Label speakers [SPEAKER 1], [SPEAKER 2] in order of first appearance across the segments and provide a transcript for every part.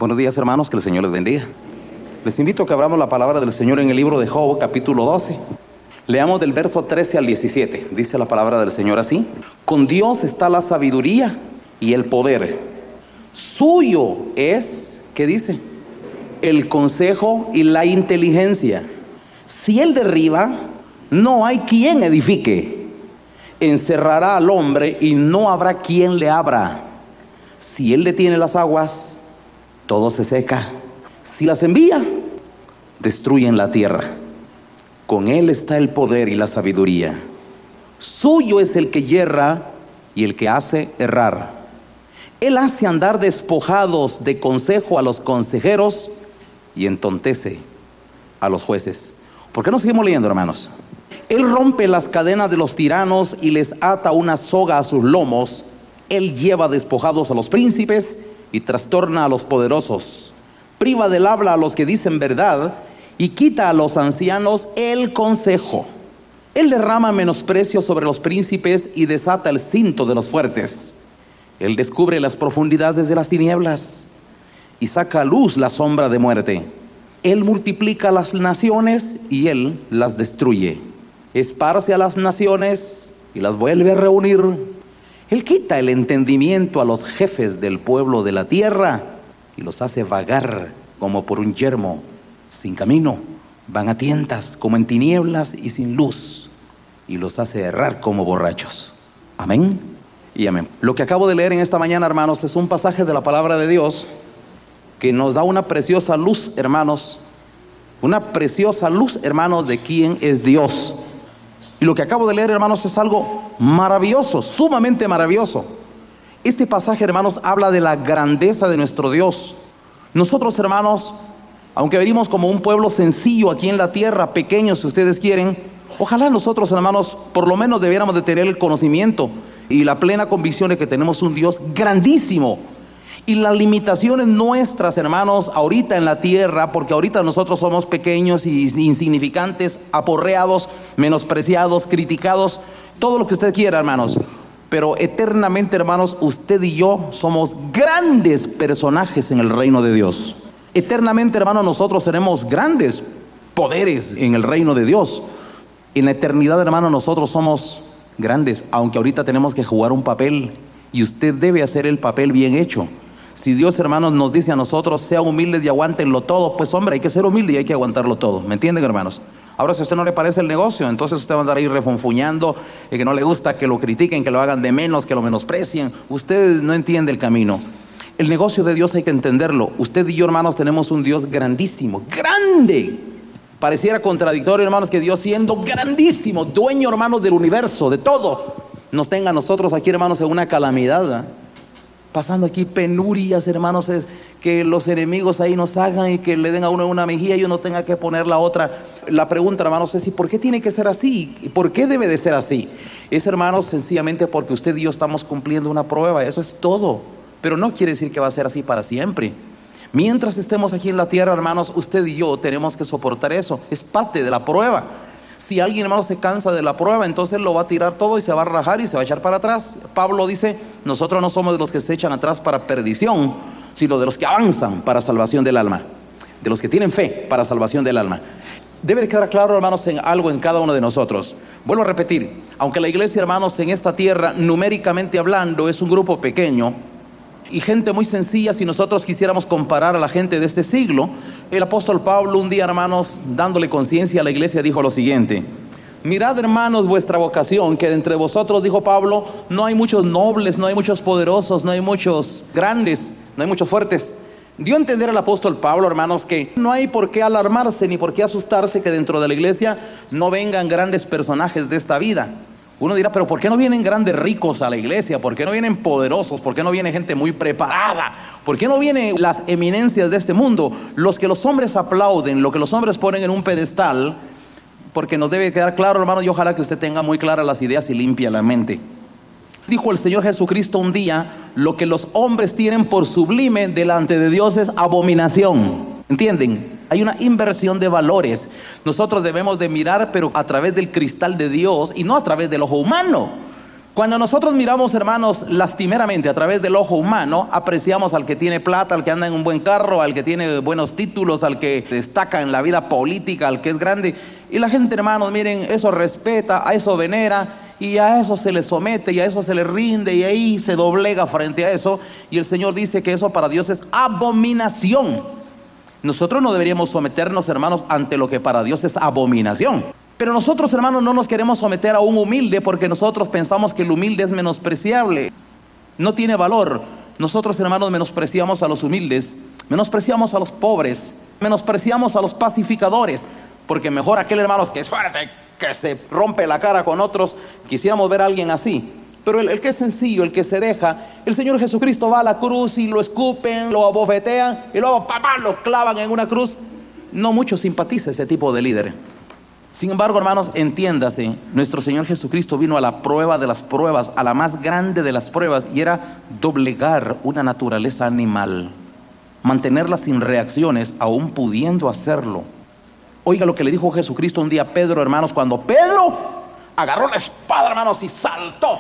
[SPEAKER 1] Buenos días, hermanos, que el Señor les bendiga. Les invito a que abramos la palabra del Señor en el libro de Job, capítulo 12. Leamos del verso 13 al 17. Dice la palabra del Señor así: con Dios está la sabiduría y el poder. Suyo es, ¿qué dice? El consejo y la inteligencia. Si Él derriba, no hay quien edifique. Encerrará al hombre y no habrá quien le abra. Si Él detiene las aguas, todo se seca. Si las envía, destruyen la tierra. Con Él está el poder y la sabiduría. Suyo es el que yerra y el que hace errar. Él hace andar despojados de consejo a los consejeros y entontece a los jueces. ¿Por qué no seguimos leyendo, hermanos? Él rompe las cadenas de los tiranos y les ata una soga a sus lomos. Él lleva despojados a los príncipes y trastorna a los poderosos. Priva del habla a los que dicen verdad y quita a los ancianos el consejo. Él derrama menosprecio sobre los príncipes y desata el cinto de los fuertes. Él descubre las profundidades de las tinieblas y saca a luz la sombra de muerte. Él multiplica las naciones y Él las destruye. Esparce a las naciones y las vuelve a reunir. Él quita el entendimiento a los jefes del pueblo de la tierra y los hace vagar como por un yermo sin camino. Van a tientas como en tinieblas y sin luz, y los hace errar como borrachos. Amén y amén. Lo que acabo de leer en esta mañana, hermanos, es un pasaje de la palabra de Dios que nos da una preciosa luz, hermanos. Una preciosa luz, hermanos, de quién es Dios. Y lo que acabo de leer, hermanos, es algo maravilloso, sumamente maravilloso. Este pasaje, hermanos, habla de la grandeza de nuestro Dios. Nosotros, hermanos, aunque venimos como un pueblo sencillo aquí en la tierra, pequeño si ustedes quieren, ojalá nosotros, hermanos, por lo menos debiéramos de tener el conocimiento y la plena convicción de que tenemos un Dios grandísimo. Y las limitaciones nuestras, hermanos, ahorita en la tierra, porque ahorita nosotros somos pequeños y insignificantes, aporreados, menospreciados, criticados, todo lo que usted quiera, hermanos. Pero eternamente, hermanos, usted y yo somos grandes personajes en el reino de Dios. Eternamente, hermanos, nosotros seremos grandes poderes en el reino de Dios. En la eternidad, hermanos, nosotros somos grandes, aunque ahorita tenemos que jugar un papel, y usted debe hacer el papel bien hecho. Si Dios, hermanos, nos dice a nosotros, sean humildes y aguántenlo todo, pues hombre, hay que ser humilde y hay que aguantarlo todo. ¿Me entienden, hermanos? Ahora, si a usted no le parece el negocio, entonces usted va a andar ahí refunfuñando, y que no le gusta que lo critiquen, que lo hagan de menos, que lo menosprecien. Usted no entiende el camino. El negocio de Dios hay que entenderlo. Usted y yo, hermanos, tenemos un Dios grandísimo, grande. Pareciera contradictorio, hermanos, que Dios, siendo grandísimo, dueño, hermanos, del universo, de todo, nos tenga a nosotros aquí, hermanos, en una calamidad, ¿verdad? Pasando aquí penurias, hermanos, que los enemigos ahí nos hagan y que le den a uno una mejilla y uno tenga que poner la otra. La pregunta, hermanos, es: ¿y por qué tiene que ser así? ¿Y por qué debe de ser así? Es, hermanos, sencillamente porque usted y yo estamos cumpliendo una prueba, eso es todo. Pero no quiere decir que va a ser así para siempre. Mientras estemos aquí en la tierra, hermanos, usted y yo tenemos que soportar eso, es parte de la prueba. Si alguien, hermano, se cansa de la prueba, entonces lo va a tirar todo y se va a rajar y se va a echar para atrás. Pablo dice: nosotros no somos de los que se echan atrás para perdición, sino de los que avanzan para salvación del alma, de los que tienen fe para salvación del alma. Debe de quedar claro, hermanos, en algo en cada uno de nosotros. Vuelvo a repetir, aunque la iglesia, hermanos, en esta tierra, numéricamente hablando, es un grupo pequeño y gente muy sencilla, si nosotros quisiéramos comparar a la gente de este siglo, el apóstol Pablo un día, hermanos, dándole conciencia a la iglesia, dijo lo siguiente: mirad, hermanos, vuestra vocación, que de entre vosotros, dijo Pablo, no hay muchos nobles, no hay muchos poderosos, no hay muchos grandes, no hay muchos fuertes. Dio a entender el apóstol Pablo, hermanos, que no hay por qué alarmarse ni por qué asustarse que dentro de la iglesia no vengan grandes personajes de esta vida. Uno dirá: pero ¿por qué no vienen grandes ricos a la iglesia? ¿Por qué no vienen poderosos? ¿Por qué no viene gente muy preparada? ¿Por qué no vienen las eminencias de este mundo? Los que los hombres aplauden, lo que los hombres ponen en un pedestal, porque nos debe quedar claro, hermano, y ojalá que usted tenga muy claras las ideas y limpia la mente. Dijo el Señor Jesucristo un día: lo que los hombres tienen por sublime delante de Dios es abominación. ¿Entienden? Hay una inversión de valores. Nosotros debemos de mirar, pero a través del cristal de Dios y no a través del ojo humano. Cuando nosotros miramos, hermanos, lastimeramente a través del ojo humano, apreciamos al que tiene plata, al que anda en un buen carro, al que tiene buenos títulos, al que destaca en la vida política, al que es grande. Y la gente, hermanos, miren, eso respeta, a eso venera, y a eso se le somete, y a eso se le rinde, y ahí se doblega frente a eso. Y el Señor dice que eso para Dios es abominación. Nosotros no deberíamos someternos, hermanos, ante lo que para Dios es abominación. Pero nosotros, hermanos, no nos queremos someter a un humilde porque nosotros pensamos que el humilde es menospreciable, no tiene valor. Nosotros, hermanos, menospreciamos a los humildes, menospreciamos a los pobres, menospreciamos a los pacificadores, porque mejor aquel, hermanos, que es fuerte, que se rompe la cara con otros. Quisiéramos ver a alguien así. Pero el que es sencillo, el que se deja, el Señor Jesucristo va a la cruz y lo escupen, lo abofetean y luego ¡papá!, lo clavan en una cruz. No mucho simpatiza ese tipo de líder. Sin embargo, hermanos, entiéndase, nuestro Señor Jesucristo vino a la prueba de las pruebas, a la más grande de las pruebas, y era doblegar una naturaleza animal, mantenerla sin reacciones, aún pudiendo hacerlo. Oiga lo que le dijo Jesucristo un día a Pedro, hermanos, cuando Pedro agarró la espada, hermanos, y saltó.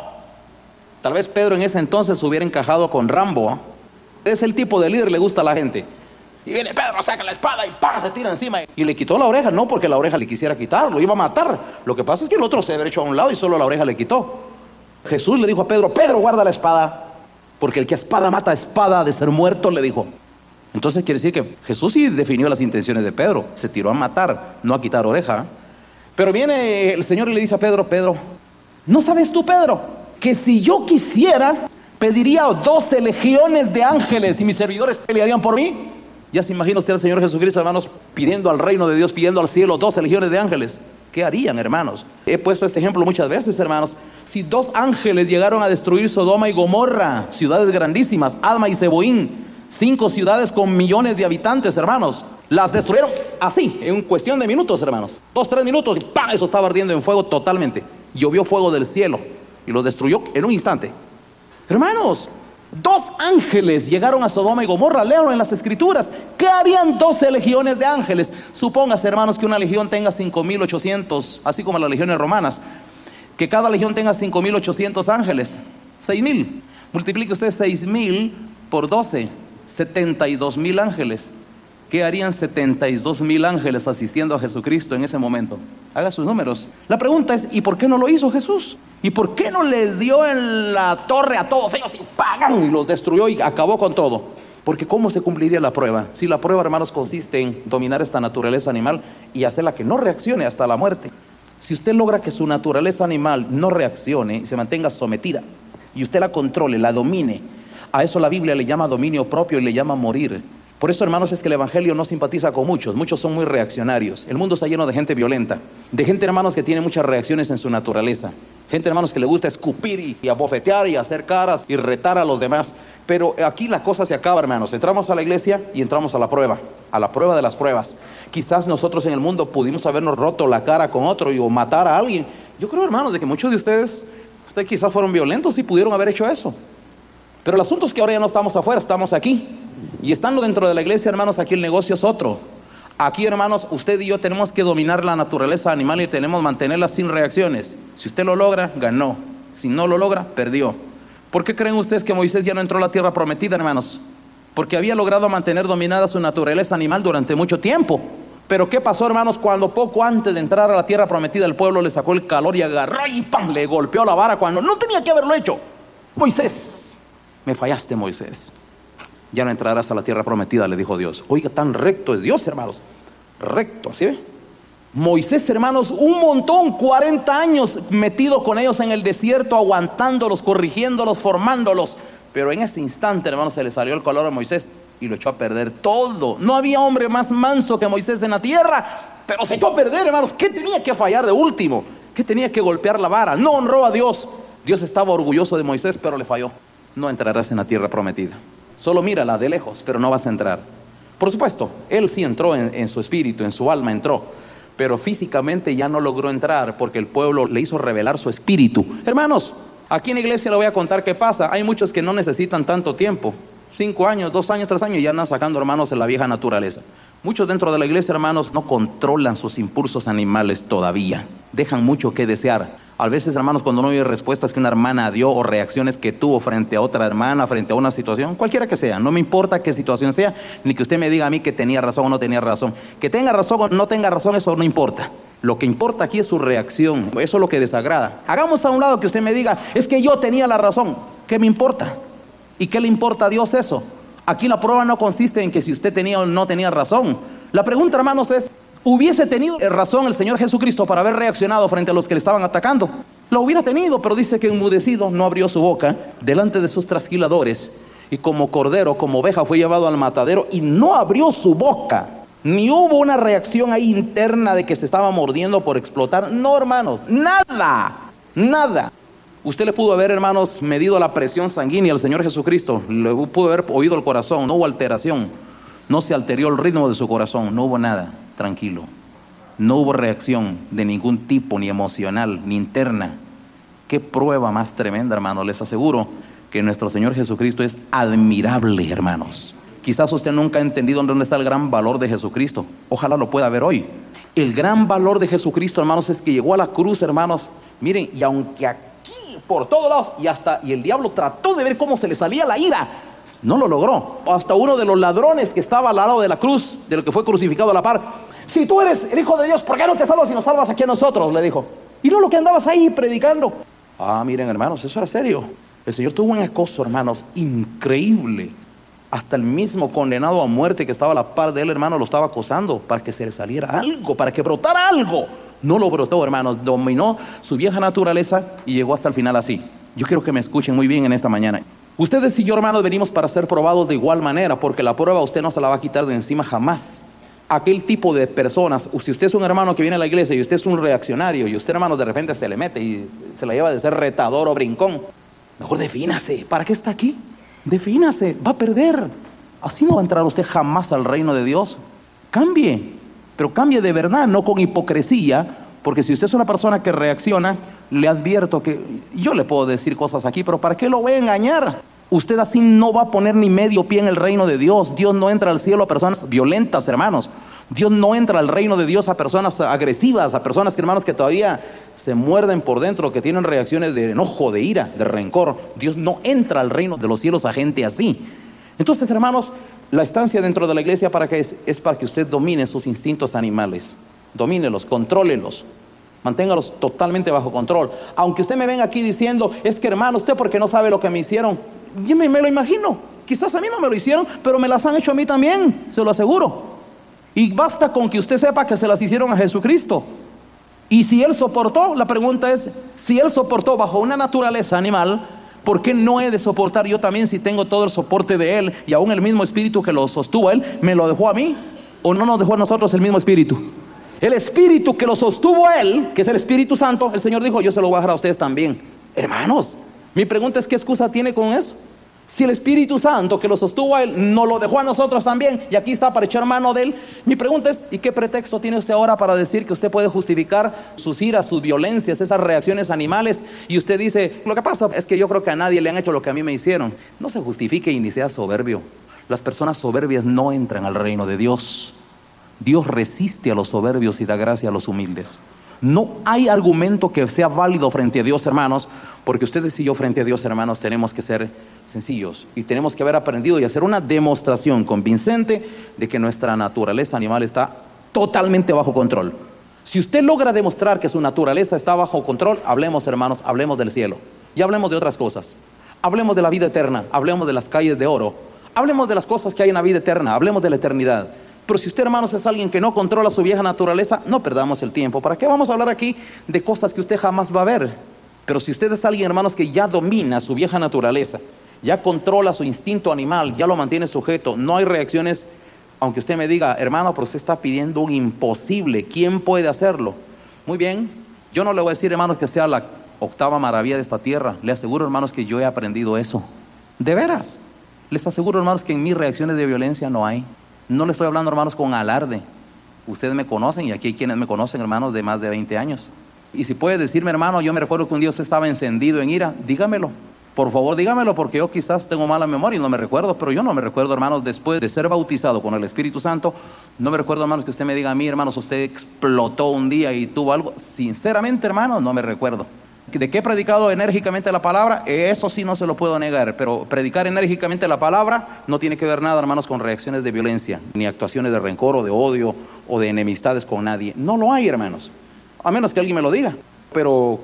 [SPEAKER 1] Tal vez Pedro en ese entonces hubiera encajado con Rambo. Es el tipo de líder que le gusta a la gente. Y viene Pedro, saca la espada y ¡pam!, se tira encima. Y le quitó la oreja, no porque la oreja le quisiera quitar, lo iba a matar. Lo que pasa es que el otro se había hecho a un lado y solo la oreja le quitó. Jesús le dijo a Pedro, Pedro, guarda la espada, porque el que a espada mata, espada de ser muerto, le dijo. Entonces quiere decir que Jesús sí definió las intenciones de Pedro. Se tiró a matar, no a quitar oreja. Pero viene el Señor y le dice a Pedro, Pedro, ¿no sabes tú, Pedro, que si yo quisiera, pediría 12 legiones de ángeles y mis servidores pelearían por mí? Ya se imagina usted al Señor Jesucristo, hermanos, pidiendo al reino de Dios, pidiendo al cielo 12 legiones de ángeles. ¿Qué harían, hermanos? He puesto este ejemplo muchas veces, hermanos. Si 2 ángeles llegaron a destruir Sodoma y Gomorra, ciudades grandísimas, Adma y Zeboín, 5 ciudades con millones de habitantes, hermanos, las destruyeron así, en cuestión de minutos, hermanos. 2, 3 minutos y ¡pam!, eso estaba ardiendo en fuego totalmente. Llovió fuego del cielo y lo destruyó en un instante. Hermanos, 2 ángeles llegaron a Sodoma y Gomorra, léanlo en las escrituras. ¿Qué harían 12 legiones de ángeles? Supóngase, hermanos, que una legión tenga 5.800, así como las legiones romanas, que cada legión tenga 5.800 ángeles, 6.000. Multiplique usted 6.000 por 12, 72.000 ángeles. ¿Qué harían 72.000 ángeles asistiendo a Jesucristo en ese momento? Haga sus números. La pregunta es, ¿y por qué no lo hizo Jesús? ¿Y por qué no les dio en la torre a todos ellos y ¡pam!, y los destruyó y acabó con todo? Porque ¿cómo se cumpliría la prueba? Si la prueba, hermanos, consiste en dominar esta naturaleza animal y hacerla que no reaccione hasta la muerte. Si usted logra que su naturaleza animal no reaccione y se mantenga sometida, y usted la controle, la domine, a eso la Biblia le llama dominio propio y le llama morir. Por eso, hermanos, es que el Evangelio no simpatiza con muchos. Muchos son muy reaccionarios. El mundo está lleno de gente violenta, de gente, hermanos, que tiene muchas reacciones en su naturaleza. Gente, hermanos, que le gusta escupir y abofetear y hacer caras y retar a los demás. Pero aquí la cosa se acaba, hermanos. Entramos a la iglesia y entramos a la prueba de las pruebas. Quizás nosotros en el mundo pudimos habernos roto la cara con otro o matar a alguien. Yo creo, hermanos, de que muchos de ustedes quizás fueron violentos y pudieron haber hecho eso. Pero el asunto es que ahora ya no estamos afuera, estamos aquí. Y estando dentro de la iglesia, hermanos, aquí el negocio es otro. Aquí, hermanos, usted y yo tenemos que dominar la naturaleza animal y tenemos que mantenerla sin reacciones. Si usted lo logra, ganó. Si no lo logra, perdió. ¿Por qué creen ustedes que Moisés ya no entró a la tierra prometida, hermanos? Porque había logrado mantener dominada su naturaleza animal durante mucho tiempo. Pero ¿qué pasó, hermanos, cuando poco antes de entrar a la tierra prometida el pueblo le sacó el calor y agarró y ¡pam!, le golpeó la vara cuando no tenía que haberlo hecho? Moisés, me fallaste, Moisés. Ya no entrarás a la tierra prometida, le dijo Dios. Oiga, tan recto es Dios, hermanos. Recto, ¿sí ve? Moisés, hermanos, un montón, 40 años metido con ellos en el desierto, aguantándolos, corrigiéndolos, formándolos. Pero en ese instante, hermanos, se le salió el color a Moisés y lo echó a perder todo. No había hombre más manso que Moisés en la tierra, pero se echó a perder, hermanos. ¿Qué tenía que fallar de último? ¿Qué tenía que golpear la vara? No honró a Dios. Dios estaba orgulloso de Moisés, pero le falló. No entrarás en la tierra prometida. Solo mírala de lejos, pero no vas a entrar. Por supuesto, él sí entró en su espíritu, en su alma entró, pero físicamente ya no logró entrar porque el pueblo le hizo revelar su espíritu. Hermanos, aquí en la iglesia le voy a contar qué pasa. Hay muchos que no necesitan tanto tiempo, 5 años, 2 años, 3 años, y ya andan sacando, hermanos, en la vieja naturaleza. Muchos dentro de la iglesia, hermanos, no controlan sus impulsos animales todavía. Dejan mucho que desear. A veces, hermanos, cuando no hay respuestas que una hermana dio o reacciones que tuvo frente a otra hermana, frente a una situación, cualquiera que sea, no me importa qué situación sea, ni que usted me diga a mí que tenía razón o no tenía razón. Que tenga razón o no tenga razón, eso no importa. Lo que importa aquí es su reacción, eso es lo que desagrada. Hagamos a un lado que usted me diga, es que yo tenía la razón, ¿qué me importa? ¿Y qué le importa a Dios eso? Aquí la prueba no consiste en que si usted tenía o no tenía razón. La pregunta, hermanos, es, ¿hubiese tenido razón el Señor Jesucristo para haber reaccionado frente a los que le estaban atacando? Lo hubiera tenido, pero dice que enmudecido no abrió su boca delante de sus trasquiladores, y como cordero, como oveja fue llevado al matadero y no abrió su boca. Ni hubo una reacción ahí interna de que se estaba mordiendo por explotar. No, hermanos, nada, nada. Usted le pudo haber, hermanos, medido la presión sanguínea al Señor Jesucristo, le pudo haber oído el corazón, no hubo alteración, no se alteró el ritmo de su corazón, no hubo nada, tranquilo. No hubo reacción de ningún tipo, ni emocional, ni interna. Qué prueba más tremenda, hermanos. Les aseguro que nuestro Señor Jesucristo es admirable, hermanos. Quizás usted nunca ha entendido dónde está el gran valor de Jesucristo. Ojalá lo pueda ver hoy. El gran valor de Jesucristo, hermanos, es que llegó a la cruz, hermanos. Miren, y aunque aquí, por todos lados, y el diablo trató de ver cómo se le salía la ira, no lo logró. Hasta uno de los ladrones que estaba al lado de la cruz, de lo que fue crucificado a la par, si tú eres el Hijo de Dios, ¿por qué no te salvas y nos salvas aquí a nosotros?, le dijo. Y no lo que andabas ahí predicando. Miren, hermanos, eso era serio. El Señor tuvo un acoso, hermanos, increíble. Hasta el mismo condenado a muerte que estaba a la par de él, hermano, lo estaba acosando para que se le saliera algo, para que brotara algo. No lo brotó, hermanos, dominó su vieja naturaleza y llegó hasta el final así. Yo quiero que me escuchen muy bien en esta mañana. Ustedes y yo, hermanos, venimos para ser probados de igual manera, porque la prueba usted no se la va a quitar de encima jamás. Aquel tipo de personas, si usted es un hermano que viene a la iglesia y usted es un reaccionario y usted, hermano, de repente se le mete y se la lleva de ser retador o brincón, mejor defínase. ¿Para qué está aquí? Defínase, va a perder. Así no va a entrar usted jamás al reino de Dios. Cambie, pero cambie de verdad, no con hipocresía, porque si usted es una persona que reacciona, le advierto que yo le puedo decir cosas aquí, pero ¿para qué lo voy a engañar? Usted así no va a poner ni medio pie en el reino de Dios. Dios no entra al cielo a personas violentas, hermanos. Dios no entra al reino de Dios a personas agresivas, a personas, hermanos, que todavía se muerden por dentro, que tienen reacciones de enojo, de ira, de rencor. Dios no entra al reino de los cielos a gente así. Entonces, hermanos, la estancia dentro de la iglesia para que es para que usted domine sus instintos animales. Domínelos, contrólelos, manténgalos totalmente bajo control. Aunque usted me venga aquí diciendo, es que, hermano, usted porque no sabe lo que me hicieron, yo me lo imagino. Quizás a mí no me lo hicieron, pero me las han hecho a mí también, se lo aseguro. Y basta con que usted sepa que se las hicieron a Jesucristo. Y si Él soportó, la pregunta es, si Él soportó bajo una naturaleza animal, ¿por qué no he de soportar yo también si tengo todo el soporte de Él y aún el mismo espíritu que lo sostuvo a Él, me lo dejó a mí? ¿O no nos dejó a nosotros el mismo espíritu? El espíritu que lo sostuvo a Él, que es el Espíritu Santo, el Señor dijo, yo se lo voy a dejar a ustedes también. Hermanos, mi pregunta es, ¿qué excusa tiene con eso? Si el Espíritu Santo que lo sostuvo a Él, nos lo dejó a nosotros también, y aquí está para echar mano de Él, mi pregunta es, ¿y qué pretexto tiene usted ahora para decir que usted puede justificar sus iras, sus violencias, esas reacciones animales? Y usted dice, lo que pasa es que yo creo que a nadie le han hecho lo que a mí me hicieron. No se justifique y ni sea soberbio. Las personas soberbias no entran al reino de Dios. Dios resiste a los soberbios y da gracia a los humildes. No hay argumento que sea válido frente a Dios, hermanos, porque ustedes y yo frente a Dios, hermanos, tenemos que ser sencillos y tenemos que haber aprendido y hacer una demostración convincente de que nuestra naturaleza animal está totalmente bajo control. Si usted logra demostrar que su naturaleza está bajo control, hablemos, hermanos, hablemos del cielo y hablemos de otras cosas. Hablemos de la vida eterna, hablemos de las calles de oro, hablemos de las cosas que hay en la vida eterna, hablemos de la eternidad. Pero si usted, hermanos, es alguien que no controla su vieja naturaleza, no perdamos el tiempo. ¿Para qué vamos a hablar aquí de cosas que usted jamás va a ver? Pero si usted es alguien, hermanos, que ya domina su vieja naturaleza, ya controla su instinto animal, ya lo mantiene sujeto, no hay reacciones, aunque usted me diga, hermano, pero usted está pidiendo un imposible, ¿quién puede hacerlo? Muy bien, yo no le voy a decir, hermanos, que sea la octava maravilla de esta tierra. Le aseguro, hermanos, que yo he aprendido eso. De veras. Les aseguro, hermanos, que en mis reacciones de violencia no hay. No le estoy hablando, hermanos, con alarde. Ustedes me conocen y aquí hay quienes me conocen, hermanos, de más de 20 años. Y si puede decirme, hermano, yo me recuerdo que un día usted estaba encendido en ira, dígamelo. Por favor, dígamelo, porque yo quizás tengo mala memoria y no me recuerdo, pero yo no me recuerdo, hermanos, después de ser bautizado con el Espíritu Santo, no me recuerdo, hermanos, que usted me diga a mí, hermanos, usted explotó un día y tuvo algo. Sinceramente, hermanos, no me recuerdo. ¿De qué he predicado enérgicamente la palabra? Eso sí no se lo puedo negar, pero predicar enérgicamente la palabra no tiene que ver nada, hermanos, con reacciones de violencia, ni actuaciones de rencor o de odio o de enemistades con nadie. No lo hay, hermanos, a menos que alguien me lo diga. Pero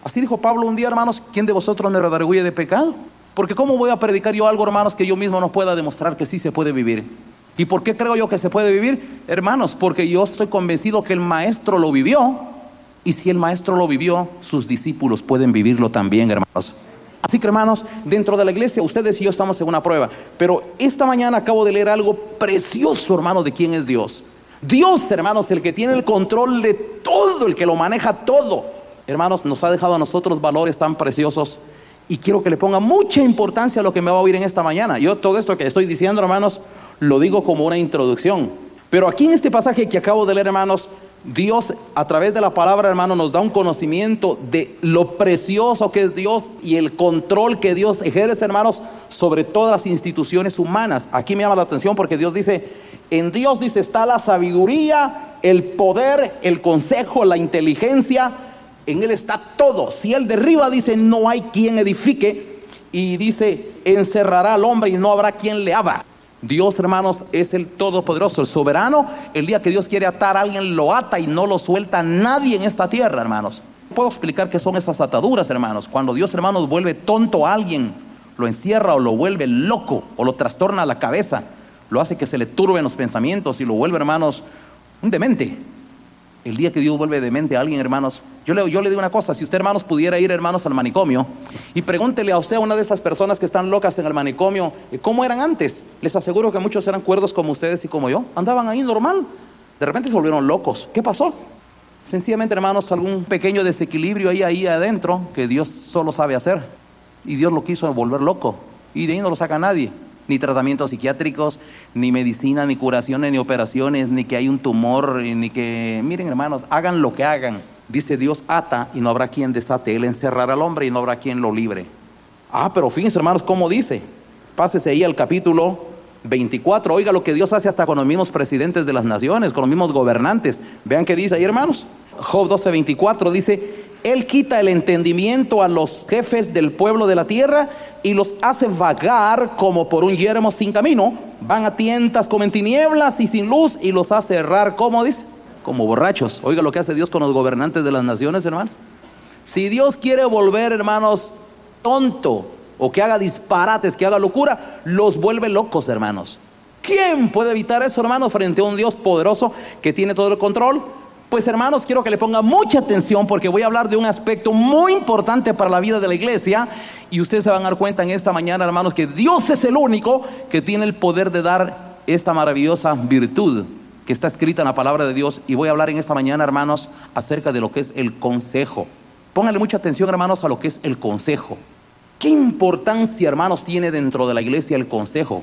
[SPEAKER 1] así dijo Pablo un día, hermanos: ¿quién de vosotros me redarguye de pecado? Porque ¿cómo voy a predicar yo algo, hermanos, que yo mismo no pueda demostrar que sí se puede vivir? ¿Y por qué creo yo que se puede vivir? Hermanos, porque yo estoy convencido que el Maestro lo vivió. Y si el Maestro lo vivió, sus discípulos pueden vivirlo también, hermanos. Así que, hermanos, dentro de la iglesia, ustedes y yo estamos en una prueba. Pero esta mañana acabo de leer algo precioso, hermanos, de quién es Dios. Dios, hermanos, el que tiene el control de todo, el que lo maneja todo. Hermanos, nos ha dejado a nosotros valores tan preciosos. Y quiero que le ponga mucha importancia a lo que me va a oír en esta mañana. Yo todo esto que estoy diciendo, hermanos, lo digo como una introducción. Pero aquí en este pasaje que acabo de leer, hermanos, Dios a través de la palabra, hermano, nos da un conocimiento de lo precioso que es Dios y el control que Dios ejerce, hermanos, sobre todas las instituciones humanas. Aquí me llama la atención porque Dios dice: en Dios, dice, está la sabiduría, el poder, el consejo, la inteligencia. En Él está todo. Si Él derriba, dice, no hay quien edifique. Y dice: encerrará al hombre y no habrá quien le abra. Dios, hermanos, es el todopoderoso, el soberano. El día que Dios quiere atar a alguien, lo ata y no lo suelta nadie en esta tierra, hermanos. Puedo explicar qué son esas ataduras, hermanos. Cuando Dios, hermanos, vuelve tonto a alguien, lo encierra o lo vuelve loco o lo trastorna la cabeza, lo hace que se le turben los pensamientos y lo vuelve, hermanos, un demente. El día que Dios vuelve demente a alguien, hermanos, yo le digo una cosa: si usted, hermanos, pudiera ir, hermanos, al manicomio y pregúntele a usted, a una de esas personas que están locas en el manicomio, ¿cómo eran antes? Les aseguro que muchos eran cuerdos como ustedes y como yo, andaban ahí normal, de repente se volvieron locos. ¿Qué pasó? Sencillamente, hermanos, algún pequeño desequilibrio ahí adentro que Dios solo sabe hacer, y Dios lo quiso volver loco, y de ahí no lo saca nadie. Ni tratamientos psiquiátricos, ni medicina, ni curaciones, ni operaciones, ni que hay un tumor, ni que... Miren, hermanos, hagan lo que hagan. Dice: Dios ata y no habrá quien desate. Él encerrará al hombre y no habrá quien lo libre. Pero fíjense, hermanos, cómo dice. Pásese ahí al capítulo 24. Oiga lo que Dios hace hasta con los mismos presidentes de las naciones, con los mismos gobernantes. Vean qué dice ahí, hermanos. Job 12:24 dice: Él quita el entendimiento a los jefes del pueblo de la tierra y los hace vagar como por un yermo sin camino. Van a tientas como en tinieblas y sin luz, y los hace errar, ¿cómo dice? Como borrachos. Oiga lo que hace Dios con los gobernantes de las naciones, hermanos. Si Dios quiere volver, hermanos, tonto, o que haga disparates, que haga locura, los vuelve locos, hermanos. ¿Quién puede evitar eso, hermanos, frente a un Dios poderoso que tiene todo el control? Pues, hermanos, quiero que le ponga mucha atención porque voy a hablar de un aspecto muy importante para la vida de la iglesia, y ustedes se van a dar cuenta en esta mañana, hermanos, que Dios es el único que tiene el poder de dar esta maravillosa virtud que está escrita en la palabra de Dios. Y voy a hablar en esta mañana, hermanos, acerca de lo que es el consejo. Pónganle mucha atención, hermanos, a lo que es el consejo. ¿Qué importancia, hermanos, tiene dentro de la iglesia el consejo?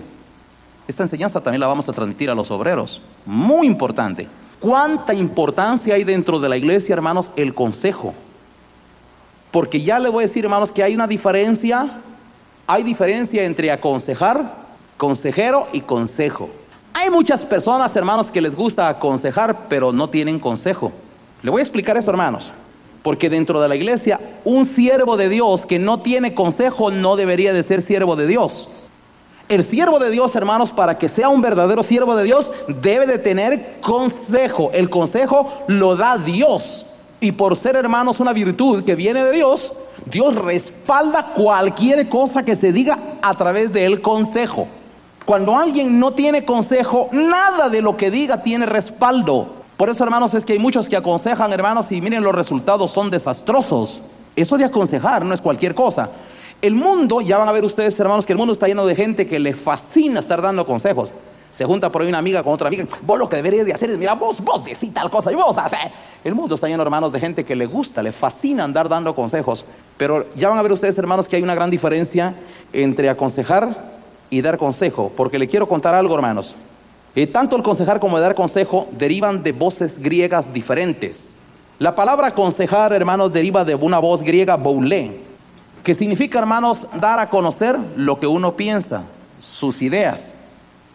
[SPEAKER 1] Esta enseñanza también la vamos a transmitir a los obreros. Muy importante. ¿Cuánta importancia hay dentro de la iglesia, hermanos, el consejo? Porque ya le voy a decir, hermanos, que hay una diferencia. Hay diferencia entre aconsejar, consejero y consejo. Hay muchas personas, hermanos, que les gusta aconsejar, pero no tienen consejo. Le voy a explicar eso, hermanos. Porque dentro de la iglesia, un siervo de Dios que no tiene consejo no debería de ser siervo de Dios. El siervo de Dios, hermanos, para que sea un verdadero siervo de Dios, debe de tener consejo. El consejo lo da Dios. Y por ser, hermanos, una virtud que viene de Dios, Dios respalda cualquier cosa que se diga a través del consejo. Cuando alguien no tiene consejo, nada de lo que diga tiene respaldo. Por eso, hermanos, es que hay muchos que aconsejan, hermanos, y miren, los resultados son desastrosos. Eso de aconsejar no es cualquier cosa. El mundo, ya van a ver ustedes, hermanos, que el mundo está lleno de gente que le fascina estar dando consejos. Se junta por ahí una amiga con otra amiga: vos lo que deberías de hacer es, mira, vos decís tal cosa y vos haces. El mundo está lleno, hermanos, de gente que le gusta, le fascina andar dando consejos. Pero ya van a ver ustedes, hermanos, que hay una gran diferencia entre aconsejar y dar consejo. Porque le quiero contar algo, hermanos. Tanto el aconsejar como el dar consejo derivan de voces griegas diferentes. La palabra aconsejar, hermanos, deriva de una voz griega, boulé, que significa, hermanos, dar a conocer lo que uno piensa, sus ideas.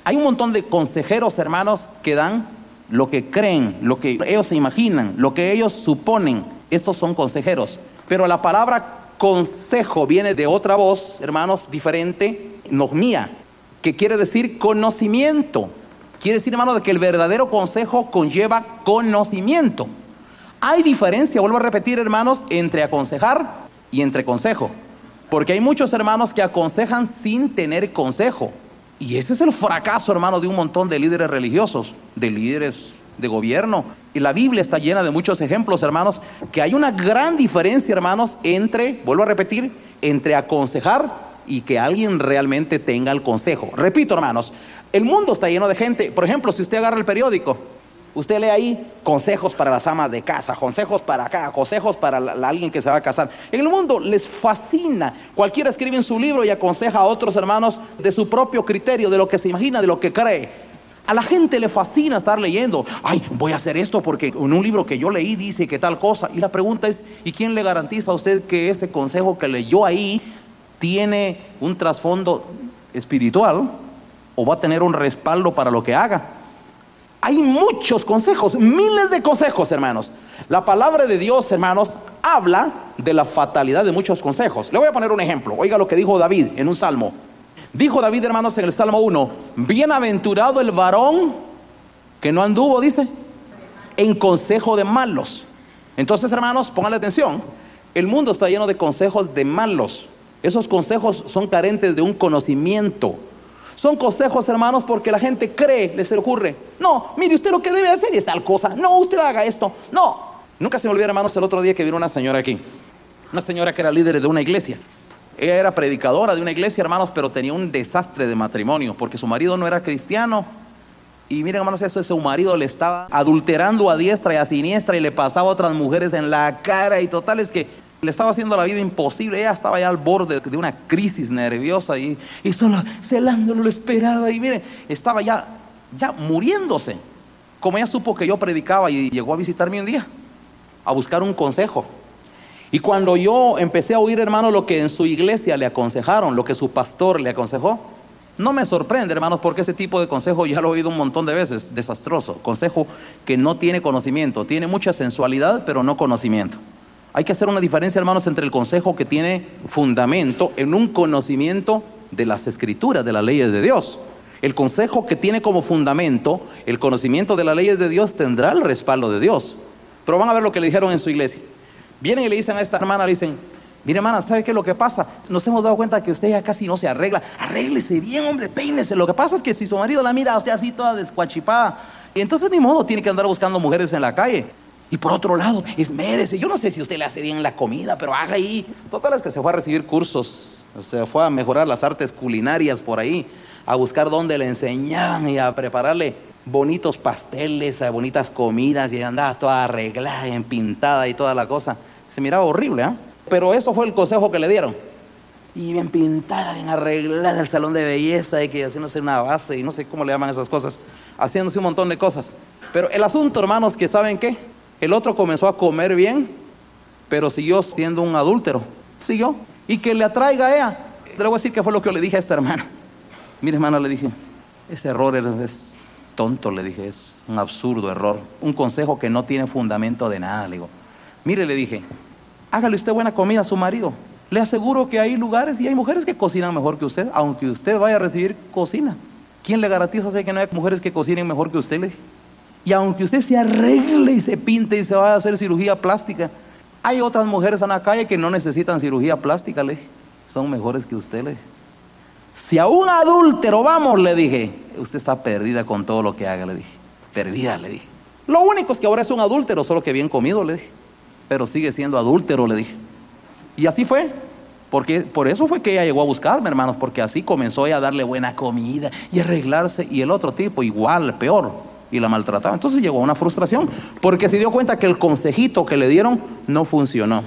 [SPEAKER 1] Hay un montón de consejeros, hermanos, que dan lo que creen, lo que ellos se imaginan, lo que ellos suponen. Estos son consejeros. Pero la palabra consejo viene de otra voz, hermanos, diferente, nogmía, que quiere decir conocimiento. Quiere decir, hermano, de que el verdadero consejo conlleva conocimiento. Hay diferencia, vuelvo a repetir, hermanos, entre aconsejar y entre consejo. Porque hay muchos hermanos que aconsejan sin tener consejo. Y ese es el fracaso, hermano, de un montón de líderes religiosos, de líderes de gobierno. Y la Biblia está llena de muchos ejemplos, hermanos, que hay una gran diferencia, hermanos, entre, vuelvo a repetir, entre aconsejar y que alguien realmente tenga el consejo. Repito, hermanos, el mundo está lleno de gente. Por ejemplo, si usted agarra el periódico, usted lee ahí consejos para las amas de casa, consejos para acá, consejos para alguien que se va a casar. En el mundo les fascina. Cualquiera escribe en su libro y aconseja a otros hermanos de su propio criterio, de lo que se imagina, de lo que cree. A la gente le fascina estar leyendo. Ay, voy a hacer esto porque en un libro que yo leí dice que tal cosa. Y la pregunta es, ¿y quién le garantiza a usted que ese consejo que leyó ahí tiene un trasfondo espiritual o va a tener un respaldo para lo que haga? Hay muchos consejos, miles de consejos, hermanos. La palabra de Dios, hermanos, habla de la fatalidad de muchos consejos. Le voy a poner un ejemplo. Oiga lo que dijo David en un salmo. Dijo David, hermanos, en el Salmo 1, bienaventurado el varón que no anduvo, dice, en consejo de malos. Entonces, hermanos, pónganle atención. El mundo está lleno de consejos de malos. Esos consejos son carentes de un conocimiento. Son consejos, hermanos, porque la gente cree, les ocurre. No, mire, usted lo que debe hacer es tal cosa. No, usted haga esto. No. Nunca se me olvida, hermanos, el otro día que vino una señora aquí. Una señora que era líder de una iglesia. Ella era predicadora de una iglesia, hermanos, pero tenía un desastre de matrimonio, porque su marido no era cristiano. Y miren, hermanos, eso, su marido le estaba adulterando a diestra y a siniestra y le pasaba a otras mujeres en la cara. Y total es que le estaba haciendo la vida imposible. Ella estaba ya al borde de una crisis nerviosa y solo celándolo lo esperaba. Y miren, estaba ya muriéndose. Como ella supo que yo predicaba y llegó a visitarme un día a buscar un consejo. Y cuando yo empecé a oír, hermano, lo que en su iglesia le aconsejaron, lo que su pastor le aconsejó, no me sorprende, hermanos, porque ese tipo de consejo ya lo he oído un montón de veces, desastroso. Consejo que no tiene conocimiento, tiene mucha sensualidad, pero no conocimiento. Hay que hacer una diferencia, hermanos, entre el consejo que tiene fundamento en un conocimiento de las escrituras, de las leyes de Dios. El consejo que tiene como fundamento el conocimiento de las leyes de Dios tendrá el respaldo de Dios. Pero van a ver lo que le dijeron en su iglesia. Vienen y le dicen a esta hermana, le dicen, mire, hermana, ¿sabe qué es lo que pasa? Nos hemos dado cuenta que usted ya casi no se arregla. Arréglese bien, hombre, peínese. Lo que pasa es que si su marido la mira a usted así toda descuachipada, y entonces ni modo, tiene que andar buscando mujeres en la calle. Y por otro lado, esmérese. Yo no sé si usted le hace bien la comida, pero haga ahí. Total es que se fue a recibir cursos, se fue a mejorar las artes culinarias por ahí, a buscar dónde le enseñaban y a prepararle bonitos pasteles, bonitas comidas, y andaba toda arreglada, empintada y toda la cosa. Se miraba horrible, ¿eh? Pero eso fue el consejo que le dieron. Y bien pintada, bien arreglada en el salón de belleza, y que haciéndose una base, y no sé cómo le llaman esas cosas, haciéndose un montón de cosas. Pero el asunto, hermanos, que ¿saben qué? El otro comenzó a comer bien, pero siguió siendo un adúltero. Siguió. Y que le atraiga a ella. Le voy a decir qué fue lo que yo le dije a esta hermana. Mire, hermana, le dije, ese error es tonto, le dije, es un absurdo error. Un consejo que no tiene fundamento de nada, le digo. Mire, le dije, hágale usted buena comida a su marido. Le aseguro que hay lugares y hay mujeres que cocinan mejor que usted, aunque usted vaya a recibir cocina. ¿Quién le garantiza que no hay mujeres que cocinen mejor que usted, le dije? Y aunque usted se arregle y se pinte y se vaya a hacer cirugía plástica, hay otras mujeres en la calle que no necesitan cirugía plástica, le dije. Son mejores que usted, le dije. Si a un adúltero vamos, le dije, usted está perdida con todo lo que haga, le dije. Perdida, le dije. Lo único es que ahora es un adúltero, solo que bien comido, le dije. Pero sigue siendo adúltero, le dije. Y así fue. Porque por eso fue que ella llegó a buscarme, hermanos, porque así comenzó ella a darle buena comida y arreglarse, y el otro tipo igual, peor, y la maltrataba. Entonces llegó a una frustración, porque se dio cuenta que el consejito que le dieron no funcionó.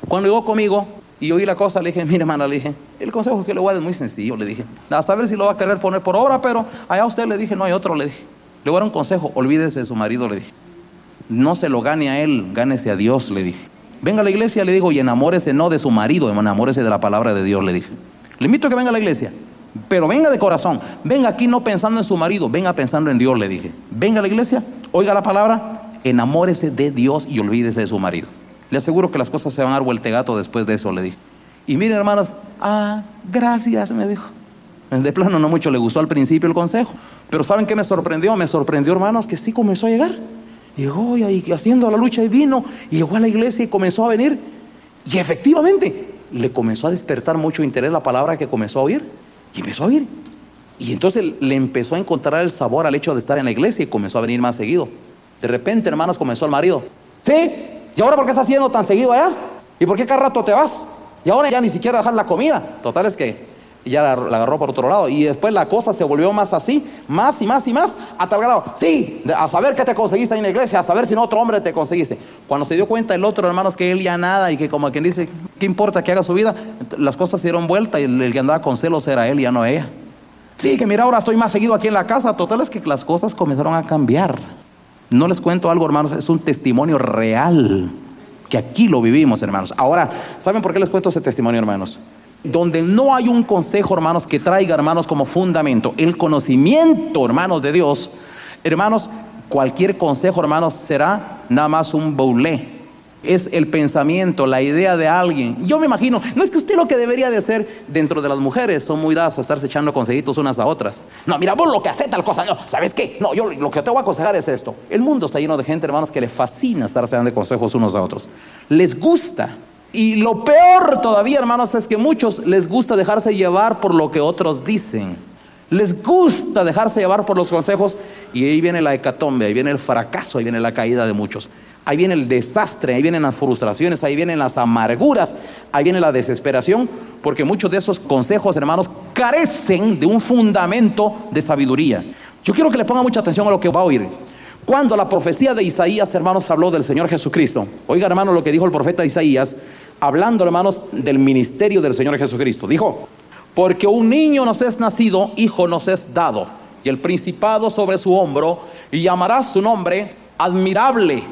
[SPEAKER 1] Cuando llegó conmigo y oí la cosa, le dije, mire, hermana, le dije, el consejo que le voy a dar es muy sencillo, le dije, a saber si lo va a querer poner por obra, pero allá a usted, le dije, no hay otro, le dije. Le voy a dar un consejo, olvídese de su marido, le dije. No se lo gane a él, gánese a Dios, le dije. Venga a la iglesia, le digo, y enamórese no de su marido, enamórese de la palabra de Dios, le dije. Le invito a que venga a la iglesia, pero venga de corazón. Venga aquí no pensando en su marido, venga pensando en Dios, le dije. Venga a la iglesia, oiga la palabra, enamórese de Dios y olvídese de su marido. Le aseguro que las cosas se van a dar vueltegato después de eso, le dije. Y miren, hermanos, gracias, me dijo. De plano no mucho le gustó al principio el consejo, pero ¿saben qué me sorprendió? Me sorprendió, hermanos, que sí comenzó a llegar. Llegó y ahí haciendo la lucha y vino, y llegó a la iglesia y comenzó a venir. Y efectivamente, le comenzó a despertar mucho interés la palabra que comenzó a oír. Y empezó a oír. Y entonces le empezó a encontrar el sabor al hecho de estar en la iglesia y comenzó a venir más seguido. De repente, hermanos, comenzó el marido. ¿Sí? ¿Y ahora por qué estás yendo tan seguido allá? ¿Y por qué cada rato te vas? Y ahora ya ni siquiera dejar la comida. Total es que ya la agarró por otro lado. Y después la cosa se volvió más así, más y más y más, a tal grado. Sí, a saber qué te conseguiste ahí en la iglesia, a saber si no otro hombre te conseguiste. Cuando se dio cuenta el otro, hermanos, que él ya nada y que como quien dice, ¿qué importa que haga su vida? Las cosas se dieron vuelta y el que andaba con celos era él, ya no ella. Sí, que mira, ahora estoy más seguido aquí en la casa. Total es que las cosas comenzaron a cambiar. No les cuento algo, hermanos, es un testimonio real, que aquí lo vivimos, hermanos. Ahora, ¿saben por qué les cuento ese testimonio, hermanos? Donde no hay un consejo, hermanos, que traiga, hermanos, como fundamento el conocimiento, hermanos, de Dios, hermanos, cualquier consejo, hermanos, será nada más un boulé. Es el pensamiento, la idea de alguien. Yo me imagino, no es que usted lo que debería de hacer dentro de las mujeres, son muy dadas a estarse echando consejitos unas a otras. No, mira, vos lo que hace tal cosa, no, ¿sabes qué? No, yo lo que te voy a aconsejar es esto. El mundo está lleno de gente, hermanos, que le fascina estarse dando consejos unos a otros. Les gusta. Y lo peor todavía, hermanos, es que muchos les gusta dejarse llevar por lo que otros dicen. Les gusta dejarse llevar por los consejos y ahí viene la hecatombe, ahí viene el fracaso, ahí viene la caída de muchos. Ahí viene el desastre, ahí vienen las frustraciones, ahí vienen las amarguras, ahí viene la desesperación, porque muchos de esos consejos, hermanos, carecen de un fundamento de sabiduría. Yo quiero que le ponga mucha atención a lo que va a oír. Cuando la profecía de Isaías, hermanos, habló del Señor Jesucristo, oiga, hermano, lo que dijo el profeta Isaías, hablando, hermanos, del ministerio del Señor Jesucristo. Dijo, porque un niño nos es nacido, hijo nos es dado, y el principado sobre su hombro, y llamará su nombre admirable.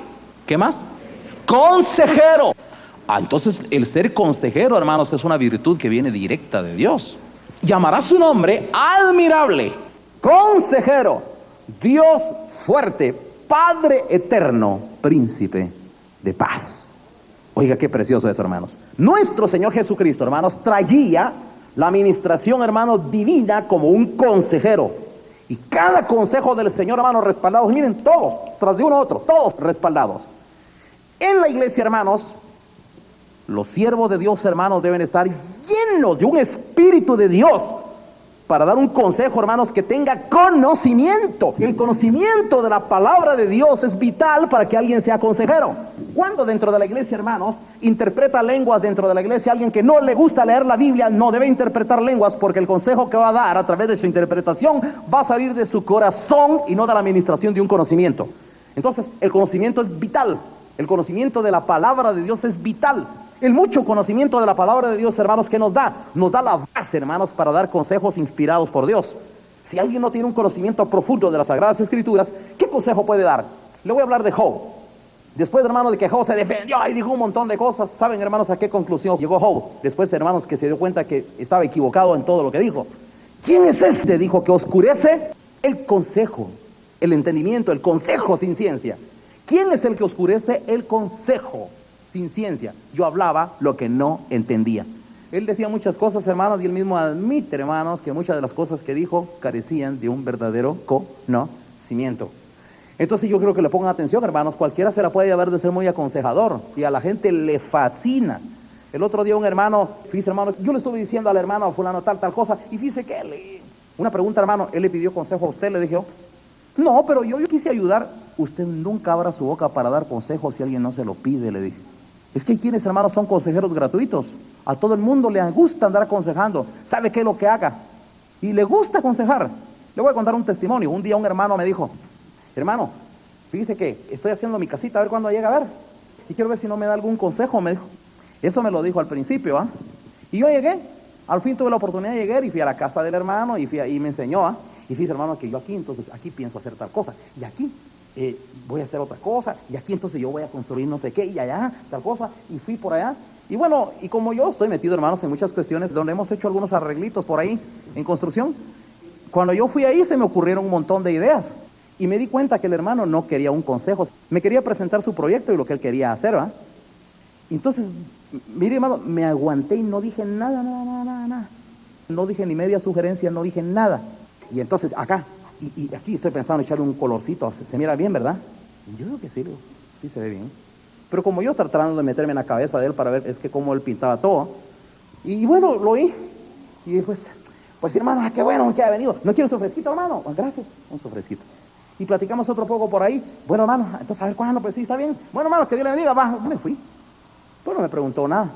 [SPEAKER 1] ¿Qué más? Consejero. Entonces el ser consejero, hermanos, es una virtud que viene directa de Dios. Llamará su nombre admirable, consejero, Dios fuerte, Padre eterno, príncipe de paz. Oiga, qué precioso eso, hermanos. Nuestro Señor Jesucristo, hermanos, traía la administración, hermanos, divina como un consejero. Y cada consejo del Señor, hermanos, respaldados, miren, todos, tras de uno a otro, todos respaldados. En la iglesia, hermanos, los siervos de Dios, hermanos, deben estar llenos de un espíritu de Dios para dar un consejo, hermanos, que tenga conocimiento. El conocimiento de la palabra de Dios es vital para que alguien sea consejero. Cuando dentro de la iglesia, hermanos, interpreta lenguas dentro de la iglesia, alguien que no le gusta leer la Biblia no debe interpretar lenguas, porque el consejo que va a dar a través de su interpretación va a salir de su corazón y no de la administración de un conocimiento. Entonces, el conocimiento es vital. El conocimiento de la palabra de Dios es vital. El mucho conocimiento de la palabra de Dios, hermanos, ¿qué nos da? Nos da la base, hermanos, para dar consejos inspirados por Dios. Si alguien no tiene un conocimiento profundo de las Sagradas Escrituras, ¿qué consejo puede dar? Le voy a hablar de Job. Después, hermanos, de que Job se defendió y dijo un montón de cosas, ¿saben, hermanos, a qué conclusión llegó Job? Después, hermanos, que se dio cuenta que estaba equivocado en todo lo que dijo. ¿Quién es este? Dijo, que oscurece el consejo, el entendimiento, el consejo sin ciencia. ¿Quién es el que oscurece el consejo sin ciencia? Yo hablaba lo que no entendía. Él decía muchas cosas, hermanos, y él mismo admite, hermanos, que muchas de las cosas que dijo carecían de un verdadero conocimiento. Entonces yo creo que le pongan atención, hermanos. Cualquiera se la puede llevar de ser muy aconsejador y a la gente le fascina. El otro día un hermano, fíjese, hermano, yo le estuve diciendo al hermano fulano tal cosa, y fíjese que una pregunta, hermano, él le pidió consejo a usted, le dije, no, pero yo quise ayudar. Usted nunca abra su boca para dar consejos si alguien no se lo pide, le dije. Es que hay quienes, hermanos, son consejeros gratuitos. A todo el mundo le gusta andar aconsejando. ¿Sabe qué es lo que haga? Y le gusta aconsejar. Le voy a contar un testimonio. Un día un hermano me dijo, hermano, fíjese que estoy haciendo mi casita, a ver cuándo llega a ver. Y quiero ver si no me da algún consejo, me dijo. Eso me lo dijo al principio, Y yo llegué. Al fin tuve la oportunidad de llegar y fui a la casa del hermano y me enseñó, Y fíjese, hermano, que yo aquí pienso hacer tal cosa. Y aquí voy a hacer otra cosa, y aquí entonces yo voy a construir no sé qué, y allá, tal cosa, y fui por allá, y bueno, y como yo estoy metido, hermanos, en muchas cuestiones donde hemos hecho algunos arreglitos por ahí, en construcción, cuando yo fui ahí se me ocurrieron un montón de ideas, y me di cuenta que el hermano no quería un consejo, me quería presentar su proyecto y lo que él quería hacer, Entonces, mire hermano, me aguanté y no dije nada, nada, nada, nada, nada. No dije ni media sugerencia, no dije nada. Y entonces acá, y aquí estoy pensando en echarle un colorcito, se mira bien, ¿verdad? Yo creo que sí, sí se ve bien. Pero como yo estaba tratando de meterme en la cabeza de él para ver es que cómo él pintaba todo, y bueno, lo oí, y pues hermano, qué bueno que ha venido. ¿No quiere un sofrecito, hermano? Gracias, un sofrecito. Y platicamos otro poco por ahí. Bueno, hermano, entonces a ver cuándo, pues sí, está bien. Bueno, hermano, que Dios le bendiga, va, me fui. Pues no me preguntó nada.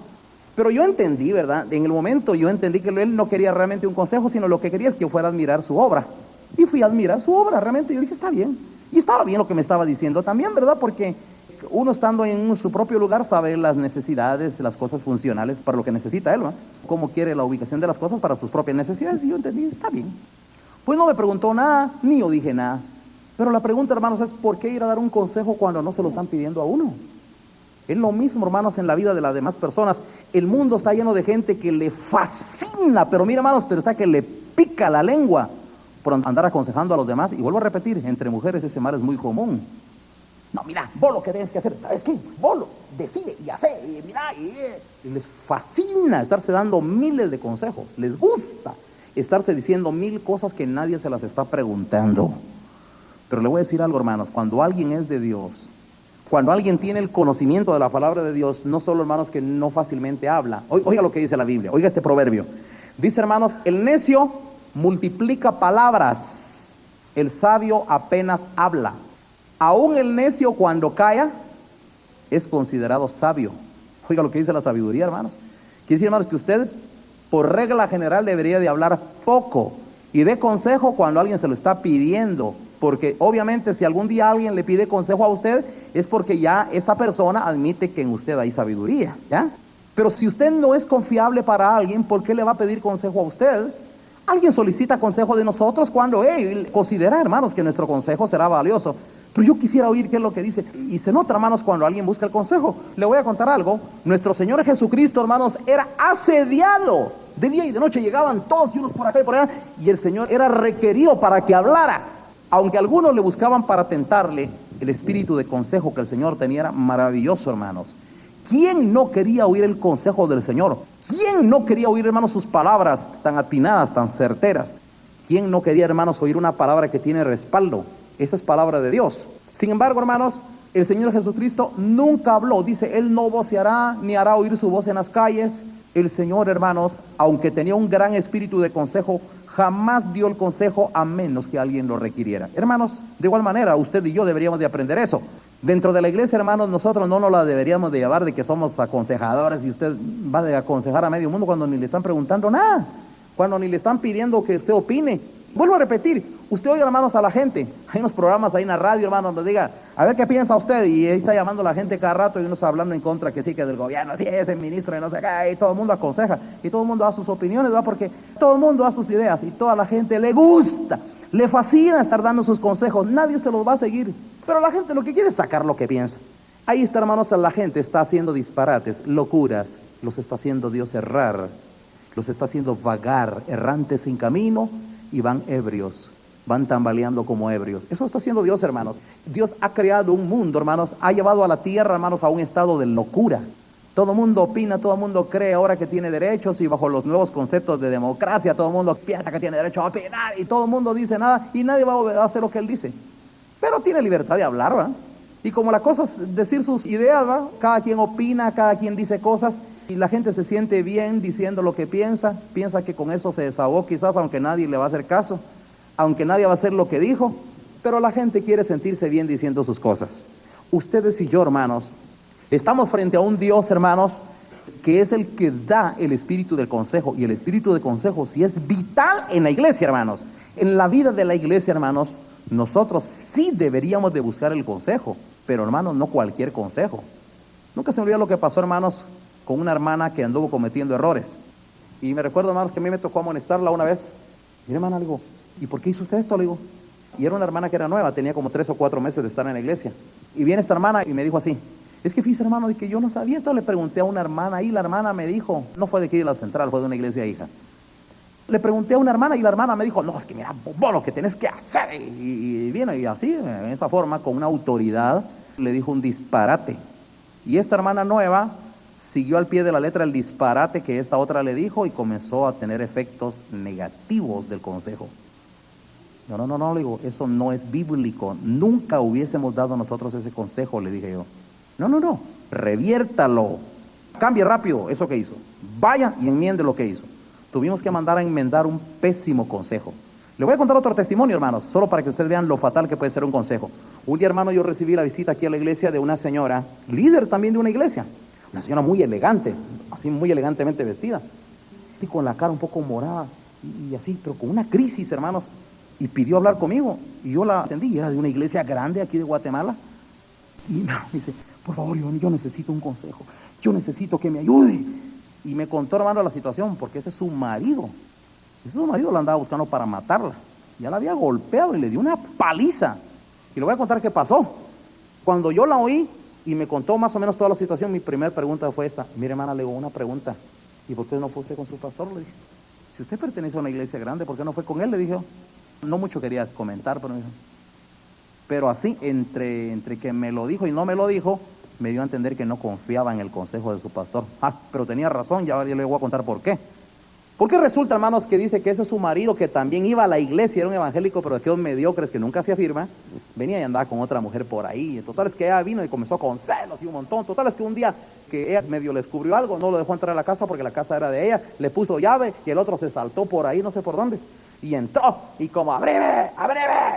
[SPEAKER 1] Pero yo entendí, ¿verdad? En el momento yo entendí que él no quería realmente un consejo, sino lo que quería es que yo fuera a admirar su obra. Y fui a admirar su obra, realmente. Yo dije, está bien. Y estaba bien lo que me estaba diciendo también, ¿verdad? Porque uno estando en su propio lugar sabe las necesidades, las cosas funcionales para lo que necesita él, ¿verdad? Cómo quiere la ubicación de las cosas para sus propias necesidades. Y yo entendí, está bien. Pues no me preguntó nada, ni yo dije nada. Pero la pregunta, hermanos, es ¿por qué ir a dar un consejo cuando no se lo están pidiendo a uno? Es lo mismo, hermanos, en la vida de las demás personas. El mundo está lleno de gente que le fascina, pero mira, hermanos, pero está que le pica la lengua por andar aconsejando a los demás. Y vuelvo a repetir, entre mujeres ese mal es muy común. No, mira, vos lo que tienes que hacer, ¿sabes qué? Vos lo decide y hace, y mira, y les fascina estarse dando miles de consejos. Les gusta estarse diciendo mil cosas que nadie se las está preguntando. Pero le voy a decir algo, hermanos, cuando alguien es de Dios, cuando alguien tiene el conocimiento de la palabra de Dios, no solo, hermanos, que no fácilmente habla. Oiga lo que dice la Biblia, oiga este proverbio. Dice, hermanos, el necio multiplica palabras, el sabio apenas habla. Aún el necio cuando calla es considerado sabio. Oiga lo que dice la sabiduría, hermanos. Quiere decir, hermanos, que usted por regla general debería de hablar poco y dé consejo cuando alguien se lo está pidiendo. Porque obviamente si algún día alguien le pide consejo a usted, es porque ya esta persona admite que en usted hay sabiduría, ¿ya? Pero si usted no es confiable para alguien, ¿por qué le va a pedir consejo a usted? Alguien solicita consejo de nosotros cuando él considera, hermanos, que nuestro consejo será valioso. Pero yo quisiera oír qué es lo que dice. Y se nota, hermanos, cuando alguien busca el consejo. Le voy a contar algo. Nuestro Señor Jesucristo, hermanos, era asediado. De día y de noche llegaban todos y unos por acá y por allá. Y el Señor era requerido para que hablara. Aunque algunos le buscaban para tentarle, el espíritu de consejo que el Señor tenía era maravilloso, hermanos. ¿Quién no quería oír el consejo del Señor? ¿Quién no quería oír, hermanos, sus palabras tan atinadas, tan certeras? ¿Quién no quería, hermanos, oír una palabra que tiene respaldo? Esa es palabra de Dios. Sin embargo, hermanos, el Señor Jesucristo nunca habló. Dice, Él no voceará ni hará oír su voz en las calles. El Señor, hermanos, aunque tenía un gran espíritu de consejo, jamás dio el consejo a menos que alguien lo requiriera. Hermanos, de igual manera, usted y yo deberíamos de aprender eso. Dentro de la iglesia, hermanos, nosotros no nos la deberíamos de llevar de que somos aconsejadores y usted va a aconsejar a medio mundo cuando ni le están preguntando nada, cuando ni le están pidiendo que usted opine. Vuelvo a repetir, usted oye, hermanos, a la gente, hay unos programas ahí en la radio, hermanos, donde diga, a ver qué piensa usted, y ahí está llamando a la gente cada rato y uno está hablando en contra, que sí, que del gobierno, sí, ese ministro, y no sé qué, y todo el mundo aconseja, y todo el mundo da sus opiniones, ¿verdad? Porque todo el mundo da sus ideas, y toda la gente le gusta, le fascina estar dando sus consejos, nadie se los va a seguir, pero la gente lo que quiere es sacar lo que piensa. Ahí está, hermanos, la gente está haciendo disparates, locuras, los está haciendo Dios errar, los está haciendo vagar, errantes sin camino, y van ebrios, van tambaleando como ebrios. Eso está haciendo Dios, hermanos. Dios ha creado un mundo, hermanos, ha llevado a la tierra, hermanos, a un estado de locura. Todo el mundo opina, todo el mundo cree ahora que tiene derechos, y bajo los nuevos conceptos de democracia, todo el mundo piensa que tiene derecho a opinar, y todo el mundo dice nada, y nadie va a hacer lo que él dice. Pero tiene libertad de hablar, ¿verdad? Y como la cosa es decir sus ideas, ¿verdad? Cada quien opina, cada quien dice cosas, y la gente se siente bien diciendo lo que piensa que con eso se desahogó quizás, aunque nadie le va a hacer caso, aunque nadie va a hacer lo que dijo, pero la gente quiere sentirse bien diciendo sus cosas. Ustedes y yo, hermanos, estamos frente a un Dios, hermanos, que es el que da el espíritu del consejo, y el espíritu de consejo sí es vital en la iglesia, hermanos. En la vida de la iglesia, hermanos, nosotros sí deberíamos de buscar el consejo, pero, hermanos, no cualquier consejo. Nunca se me olvida lo que pasó, hermanos, con una hermana que anduvo cometiendo errores. Y me recuerdo, hermanos, que a mí me tocó amonestarla una vez. Mira, hermana, le digo, ¿y por qué hizo usted esto? Le digo. Y era una hermana que era nueva, tenía como 3 o 4 meses de estar en la iglesia. Y viene esta hermana y me dijo así, es que fíjese, hermano, de que yo no sabía. Entonces le pregunté a una hermana y la hermana me dijo, no fue de aquí de la central, fue de una iglesia hija. Le pregunté a una hermana y la hermana me dijo, no, es que mira, vos lo que tenés que hacer. Y viene y así, en esa forma, con una autoridad, le dijo un disparate. Y esta hermana nueva siguió al pie de la letra el disparate que esta otra le dijo y comenzó a tener efectos negativos del consejo. No, le digo, eso no es bíblico, nunca hubiésemos dado nosotros ese consejo, le dije yo. No, reviértalo, cambie rápido eso que hizo, vaya y enmiende lo que hizo. Tuvimos que mandar a enmendar un pésimo consejo. Le voy a contar otro testimonio, hermanos, solo para que ustedes vean lo fatal que puede ser un consejo. Un día, hermano, yo recibí la visita aquí a la iglesia de una señora, líder también de una iglesia, una señora muy elegante, así muy elegantemente vestida, y con la cara un poco morada, y así, pero con una crisis, hermanos, y pidió hablar conmigo, y yo la atendí, era de una iglesia grande aquí de Guatemala, y me dice, por favor, yo necesito un consejo, yo necesito que me ayude, y me contó, hermano, la situación, porque ese es su marido la andaba buscando para matarla, ya la había golpeado y le dio una paliza, y le voy a contar qué pasó. Cuando yo la oí, y me contó más o menos toda la situación, mi primera pregunta fue esta, mire, hermana, le digo una pregunta, ¿y por qué no fue usted con su pastor? Le dije, si usted pertenece a una iglesia grande, ¿por qué no fue con él? Le dije, no mucho quería comentar, pero así, entre que me lo dijo y no me lo dijo, me dio a entender que no confiaba en el consejo de su pastor. Pero tenía razón, ya le voy a contar por qué. Porque resulta, hermanos, que dice que ese es su marido, que también iba a la iglesia, era un evangélico, pero de aquellos mediocres que nunca se afirma, venía y andaba con otra mujer por ahí. Total es que ella vino y comenzó con celos y un montón. Total es que un día que ella medio le descubrió algo, no lo dejó entrar a la casa porque la casa era de ella, le puso llave y el otro se saltó por ahí, no sé por dónde, y entró, y como abrime,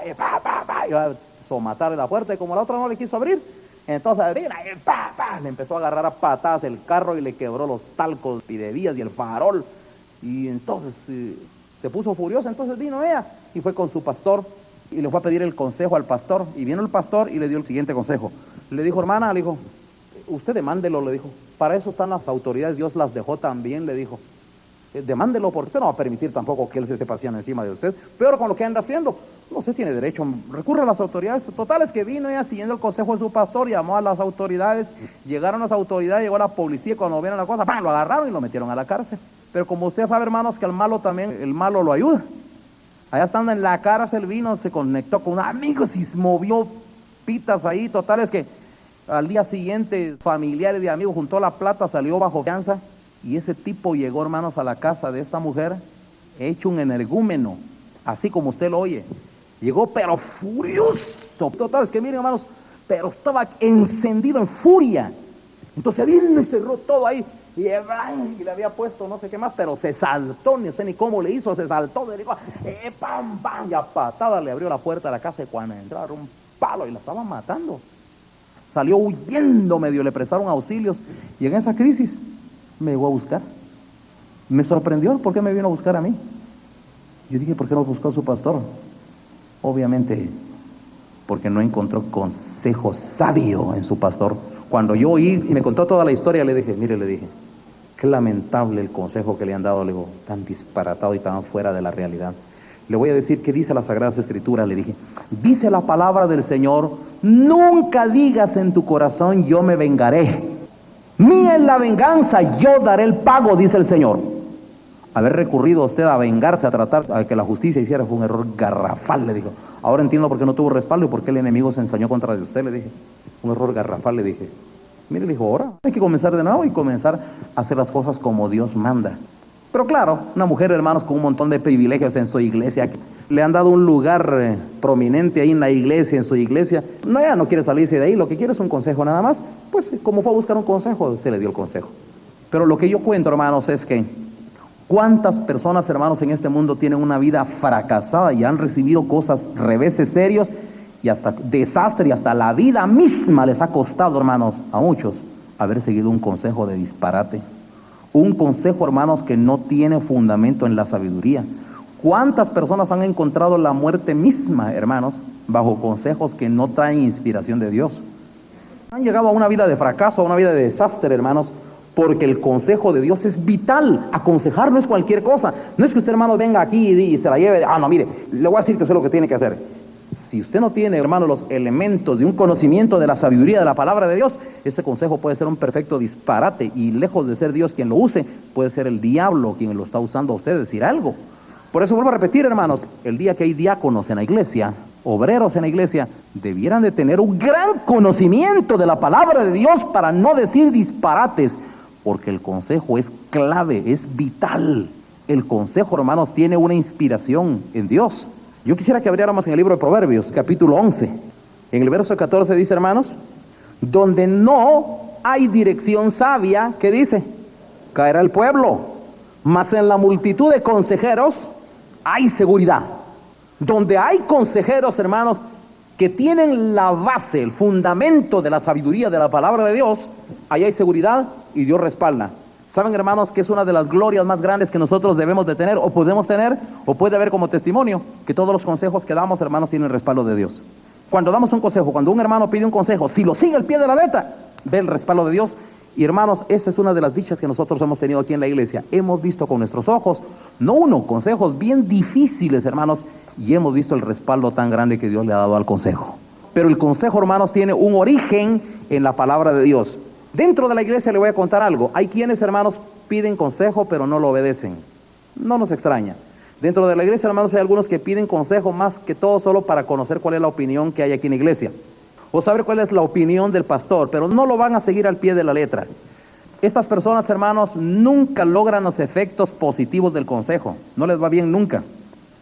[SPEAKER 1] y iba a somatarle la puerta, y como la otra no le quiso abrir, entonces le empezó a agarrar a patadas el carro y le quebró los talcos y de vías y el farol. Y entonces se puso furiosa, entonces vino ella y fue con su pastor y le fue a pedir el consejo al pastor, y vino el pastor y le dio el siguiente consejo. Le dijo, hermana, le dijo, usted demándelo, le dijo, para eso están las autoridades, Dios las dejó también, le dijo, demándelo, porque usted no va a permitir tampoco que él se pasean encima de usted, peor con lo que anda haciendo, no, usted tiene derecho, recurre a las autoridades. Total es que vino ella siguiendo el consejo de su pastor, llamó a las autoridades, llegaron las autoridades, llegó la policía, cuando vieron la cosa, ¡pam!, lo agarraron y lo metieron a la cárcel. Pero como usted sabe, hermanos, que al malo también, el malo lo ayuda. Allá estando en la cárcel vino, se conectó con amigos y se movió pitas ahí. Total es que al día siguiente, familiares y amigos juntó la plata, salió bajo fianza, y ese tipo llegó, hermanos, a la casa de esta mujer, hecho un energúmeno, así como usted lo oye. Llegó pero furioso. Total es que miren, hermanos, pero estaba encendido en furia. Entonces vino y cerró todo ahí. Y le había puesto no sé qué más, pero se saltó, no sé ni cómo le hizo, se saltó, le dijo, pam, y a patada le abrió la puerta de la casa, y cuando entraron un palo y la estaban matando. Salió huyendo, medio le prestaron auxilios, y en esa crisis me llegó a buscar. Me sorprendió, ¿por qué me vino a buscar a mí? Yo dije, ¿por qué no buscó a su pastor? Obviamente, porque no encontró consejo sabio en su pastor. Cuando yo oí y me contó toda la historia, le dije, mire, le dije, qué lamentable el consejo que le han dado, le digo, tan disparatado y tan fuera de la realidad. Le voy a decir qué dice la Sagrada Escritura, le dije, dice la palabra del Señor, nunca digas en tu corazón, yo me vengaré. Mía es la venganza, yo daré el pago, dice el Señor. Haber recurrido usted a vengarse, a tratar a que la justicia hiciera, fue un error garrafal, le dijo. Ahora entiendo por qué no tuvo respaldo y por qué el enemigo se ensañó contra de usted, le dije. Un error garrafal, le dije. Mire, le dijo, ahora hay que comenzar de nuevo y comenzar a hacer las cosas como Dios manda. Pero claro, una mujer, hermanos, con un montón de privilegios en su iglesia, le han dado un lugar prominente ahí en la iglesia, en su iglesia. No, ella no quiere salirse de ahí, lo que quiere es un consejo nada más. Pues como fue a buscar un consejo, se le dio el consejo. Pero lo que yo cuento, hermanos, es que ¿cuántas personas, hermanos, en este mundo tienen una vida fracasada y han recibido cosas, reveses serios y hasta desastre, y hasta la vida misma les ha costado, hermanos, a muchos, haber seguido un consejo de disparate? Un consejo, hermanos, que no tiene fundamento en la sabiduría. ¿Cuántas personas han encontrado la muerte misma, hermanos, bajo consejos que no traen inspiración de Dios? Han llegado a una vida de fracaso, a una vida de desastre, hermanos, porque el consejo de Dios es vital. Aconsejar no es cualquier cosa. No es que usted, hermano, venga aquí y se la lleve. No, mire, le voy a decir que sé lo que tiene que hacer. Si usted no tiene, hermano, los elementos de un conocimiento de la sabiduría de la palabra de Dios, ese consejo puede ser un perfecto disparate, y lejos de ser Dios quien lo use, puede ser el diablo quien lo está usando a usted decir algo. Por eso vuelvo a repetir, hermanos, el día que hay diáconos en la iglesia, obreros en la iglesia, debieran de tener un gran conocimiento de la palabra de Dios para no decir disparates, porque el consejo es clave, es vital. El consejo, hermanos, tiene una inspiración en Dios. Yo quisiera que abriéramos en el libro de Proverbios, capítulo 11. En el verso 14 dice, hermanos, donde no hay dirección sabia, ¿qué dice? Caerá el pueblo, mas en la multitud de consejeros hay seguridad. Donde hay consejeros, hermanos, que tienen la base, el fundamento de la sabiduría de la palabra de Dios, ahí hay seguridad y Dios respalda. ¿Saben, hermanos, que es una de las glorias más grandes que nosotros debemos de tener, o podemos tener, o puede haber como testimonio? Que todos los consejos que damos, hermanos, tienen el respaldo de Dios. Cuando damos un consejo, cuando un hermano pide un consejo, si lo sigue al pie de la letra, ve el respaldo de Dios. Y hermanos, esa es una de las dichas que nosotros hemos tenido aquí en la iglesia. Hemos visto con nuestros ojos, no uno, consejos bien difíciles, hermanos, y hemos visto el respaldo tan grande que Dios le ha dado al consejo. Pero el consejo, hermanos, tiene un origen en la palabra de Dios. Dentro de la iglesia le voy a contar algo. Hay quienes, hermanos, piden consejo pero no lo obedecen. No nos extraña. Dentro de la iglesia, hermanos, hay algunos que piden consejo más que todo solo para conocer cuál es la opinión que hay aquí en la iglesia, o saber cuál es la opinión del pastor, pero no lo van a seguir al pie de la letra. Estas personas, hermanos, nunca logran los efectos positivos del consejo. No les va bien nunca.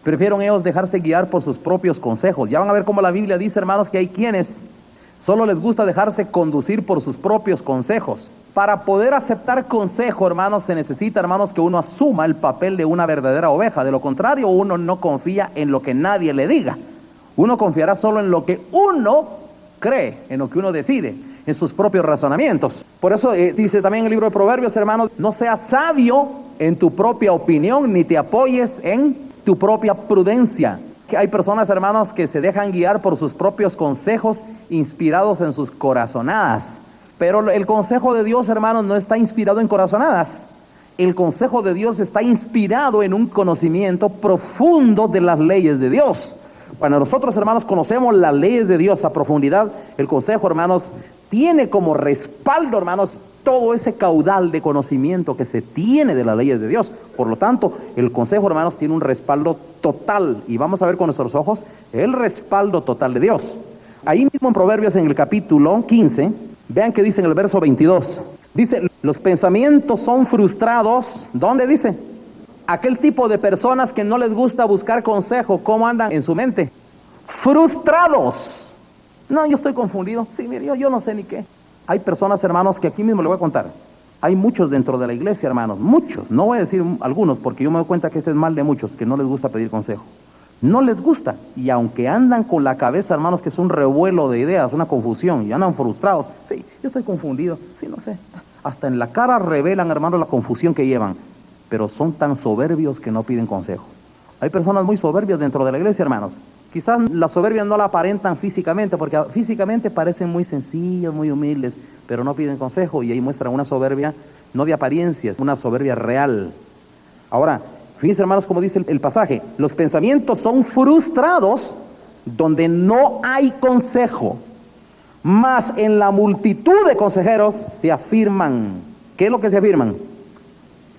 [SPEAKER 1] Prefieren ellos dejarse guiar por sus propios consejos. Ya van a ver cómo la Biblia dice, hermanos, que hay quienes solo les gusta dejarse conducir por sus propios consejos. Para poder aceptar consejo, hermanos, se necesita, hermanos, que uno asuma el papel de una verdadera oveja. De lo contrario, uno no confía en lo que nadie le diga. Uno confiará solo en lo que uno cree, en lo que uno decide, en sus propios razonamientos. Por eso dice también el libro de Proverbios, hermanos, no seas sabio en tu propia opinión, ni te apoyes en tu propia prudencia. Que hay personas, hermanos, que se dejan guiar por sus propios consejos inspirados en sus corazonadas. Pero el consejo de Dios, hermanos, no está inspirado en corazonadas. El consejo de Dios está inspirado en un conocimiento profundo de las leyes de Dios. Cuando nosotros, hermanos, conocemos las leyes de Dios a profundidad, el consejo, hermanos, tiene como respaldo, hermanos, todo ese caudal de conocimiento que se tiene de las leyes de Dios. Por lo tanto, el consejo, hermanos, tiene un respaldo total, y vamos a ver con nuestros ojos el respaldo total de Dios. Ahí mismo en Proverbios, en el capítulo 15, vean que dice en el verso 22, dice, los pensamientos son frustrados. ¿Dónde dice? Aquel tipo de personas que no les gusta buscar consejo, ¿cómo andan en su mente? Frustrados. No, yo estoy confundido. Sí, mire, yo no sé ni qué. Hay personas, hermanos, que aquí mismo le voy a contar. Hay muchos dentro de la iglesia, hermanos, muchos. No voy a decir algunos, porque yo me doy cuenta que este es mal de muchos, que no les gusta pedir consejo. No les gusta. Y aunque andan con la cabeza, hermanos, que es un revuelo de ideas, una confusión, y andan frustrados. Sí, yo estoy confundido. Sí, no sé. Hasta en la cara revelan, hermanos, la confusión que llevan. Pero son tan soberbios que no piden consejo. Hay personas muy soberbias dentro de la iglesia, hermanos. Quizás la soberbia no la aparentan físicamente, porque físicamente parecen muy sencillos, muy humildes, pero no piden consejo, y ahí muestran una soberbia, no de apariencias, una soberbia real. Ahora, fíjense, hermanos, como dice el pasaje, los pensamientos son frustrados donde no hay consejo, mas en la multitud de consejeros se afirman. ¿Qué es lo que se afirman?